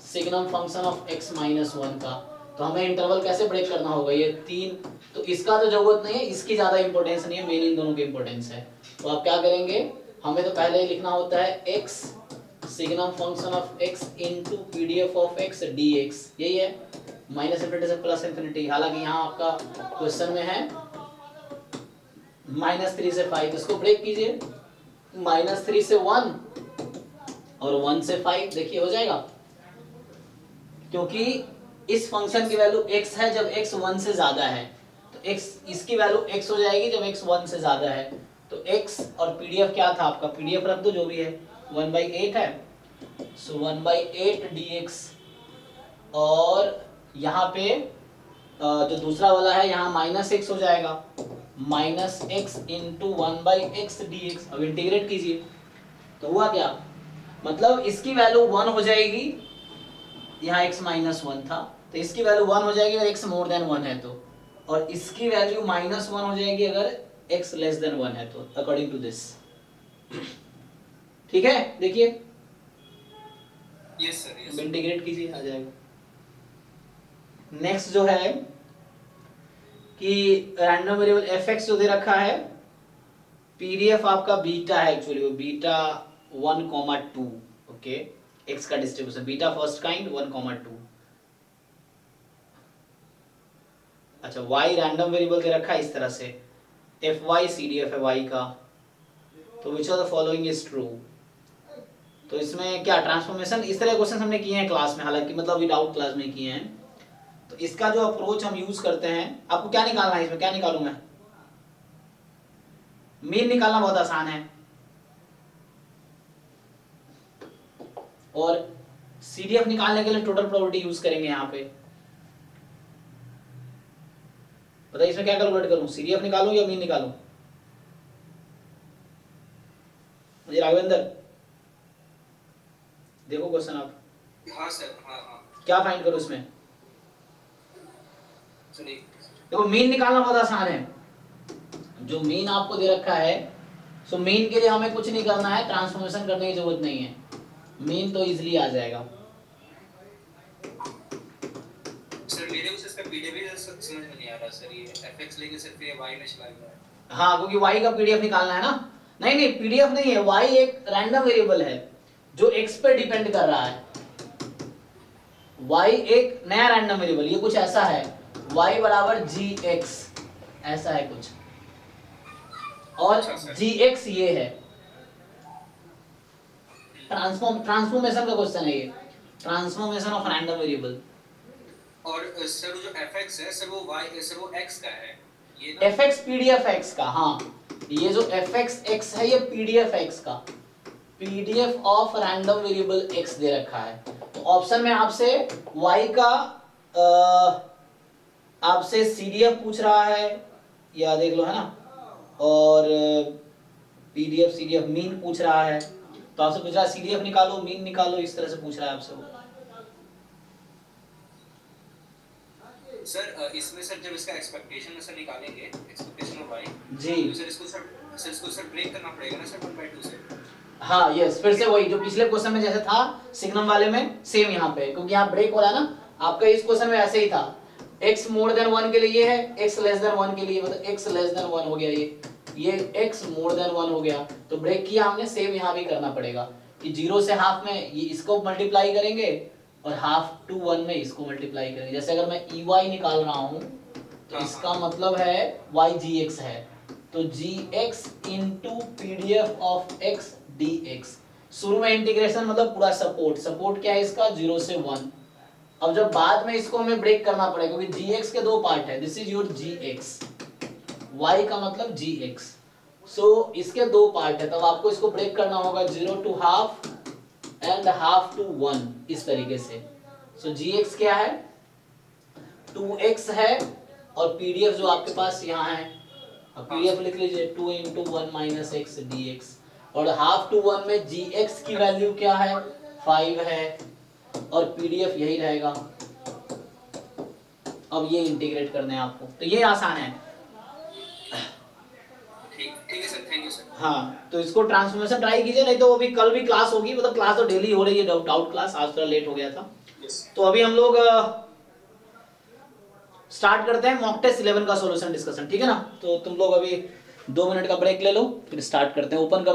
signum function of x-1 का, तो हमें इंटरवल कैसे ब्रेक करना होगा, ये 3, तो इसका तो जरूरत नहीं है, इसकी ज्यादा इंपॉर्टेंस नहीं है, मेन इन दोनों की इंपॉर्टेंस है। तो आप क्या करेंगे, हमें तो पहले ही लिखना होता है x signum function of x into PDF of x dx, यही है, माइनस इंफिनिटी से प्लस इंफिनिटी। हालांकि यहाँ आपका क्वेश्चन में है -3 से 5, इसको ब्रेक कीजिए, -3 से 1 और 1 से 5, देखिए हो जाएगा, क्योंकि इस फंक्शन की वैल्यू x है जब x 1 से ज्यादा है, तो x इसकी वैल्यू x हो जाएगी जब x 1 से ज्यादा है। तो x और पीडीएफ क्या था आपका, पीडीएफ रख दो जो भी है, 1/8 है, सो 1/8 dx, और यहाँ पे जो दूसरा वाला है यहाँ -x हो जाएगा, -x इंटू 1/x dx। अब इंटीग्रेट कीजिए तो हुआ क्या, मतलब इसकी वैल्यू 1 हो जाएगी, यहाँ x-1 था, तो इसकी वैल्यू 1 हो जाएगी अगर x मोर देन 1 है तो, और इसकी वैल्यू -1 हो जाएगी अगर x लेस देन 1 है तो, अकॉर्डिंग टू दिस। ठीक है, देखिए यस सर, इंटीग्रेट कीजिए, आ जाएगा। नेक्स्ट जो है कि रैंडम वेरिएबल fx जो दे रखा है, पीडीएफ आपका बीटा है, एक्चुअली वो बीटा 1,2, ओके, x का डिस्ट्रीब्यूशन बीटा फर्स्ट काइंड 1,2। अच्छा, y रैंडम वेरिएबल दे रखा है इस तरह से, fy cdf है y का, तो which of the following is true. तो इसमें क्या ट्रांसफॉर्मेशन, इस तरह क्वेश्चन हमने किए हैं क्लास में, हालांकि मतलब विदाउट क्लास में किए हैं। तो इसका जो अप्रोच हम यूज करते हैं, आपको क्या निकालना है, इसमें क्या निकालूं मैं, मीन निकालना बहुत आसान है, और सीडीएफ निकालने के लिए टोटल प्रोबेबिलिटी यूज करेंगे यहाँ पे। बताइए इसमें क्या कैलकुलेट करूं, सीडीएफ निकालूं या मीन निकालूं, मुझे राघवेंद्र देखो क्वेश्चन आप, हाँ सर, हाँ क्या फाइंड करूं इसमें, सर देखो मीन निकालना बहुत आसान है, जो मीन आपको दे रखा है, सो मीन के लिए हमें कुछ नहीं करना है, ट्रांसफॉर्मेशन करने की जरूरत नहीं है, मीन तो इजीली आ जाएगा। सर मेरे को इसका पीडीएफ भी समझ में नहीं आ रहा सर, ये fx लेंगे सर फिर y में चला गया। हाँ, क्योंकि y का पीडीएफ निकालना है ना, नहीं नहीं, पीडीएफ नहीं है, y एक रैंडम वेरिएबल है जो x पे डिपेंड कर रहा है। y एक नया रैंडम वेरिएबल, ये कुछ ऐसा है, y बराबर gx, ऐसा है कुछ, और अच्छा, सर। gx ये है। ट्रांसफॉर्मेशन का क्वेश्चन है ये, ट्रांसफॉर्मेशन ऑफ रैंडम वेरिएबल। और सर वो जो fx है सर वो y सर वो x का है, ये ना? fx pdf x का, हाँ ये जो fx x है ये pdf x का, pdf of random variable x दे रखा है। तो ऑप्शन में आपसे y का आपसे cdf पूछ रहा है, या देख लो है ना, और pdf cdf मीन पूछ रहा है, तो आपसे पूछ रहा है cdf निकालो मीन निकालो, इस तरह से पूछ रहा है आपसे वो। सर इसमें सर जब इसका एक्सपेक्टेशन सर निकालेंगे, एक्सपेक्टेशन ऑफ y जी तो सर इसको सर ब्रेक करना पड़ेगा ना सर 1/2 से। हाँ यस, फिर से वही जो पिछले क्वेश्चन में जैसे था सिग्नम वाले में, सेम यहाँ पे, क्योंकि यहाँ ब्रेक हो रहा है ना, आपका इस क्वेश्चन में ऐसे ही था, x मोर देन 1 के लिए ये है, x लेस देन 1 के लिए, मतलब x लेस देन 1 हो गया ये x मोर देन 1 हो गया, तो ब्रेक किया हमने, सेम यहाँ भी करना पड़ेगा कि 0 से हाफ में ये इसको मल्टीप्लाई करेंगे और हाफ टू 1 में इसको मल्टीप्लाई करेंगे। जैसे अगर मैं ey निकाल रहा हूँ तो इसका मतलब है y gx है, तो gx into pdf of x dx। शुरू में इंटीग्रेशन मतलब पूरा सपोर्ट क्या है इसका, 0 से 1। अब जब बाद में इसको हमें ब्रेक करना पड़ेगा, क्योंकि gx के दो पार्ट है, this is your gx, y का मतलब gx, सो इसके दो पार्ट है, तब आपको इसको ब्रेक करना होगा 0 to half and half to 1, इस तरीके से। सो gx क्या है, 2x है, और pdf जो आपके पास यहाँ है, pdf लिख लीजिए 2 into 1 minus x dx, और हाफ टू 1 में gx की वैल्यू क्या है, 5 है, और pdf यही रहेगा। अब ये इंटीग्रेट करने हैं आपको, तो ये आसान है। ठीक है सर, थैंक यू सर। हाँ, तो इसको ट्रांसफॉर्मेशन ट्राई कीजिए, नहीं तो अभी कल भी क्लास होगी, मतलब क्लास तो डेली हो रही है, डाउट क्लास, आज थोड़ा लेट हो गया था। तो अभी हम लोग स्टार्ट करते हैं मॉक टेस्ट 11 का सॉल्यूशन डिस्कशन, ठीक है ना। तो तुम लोग अभी 2 मिनट का ब्रेक ले लो, फिर स्टार्ट करते हैं। ओपन कर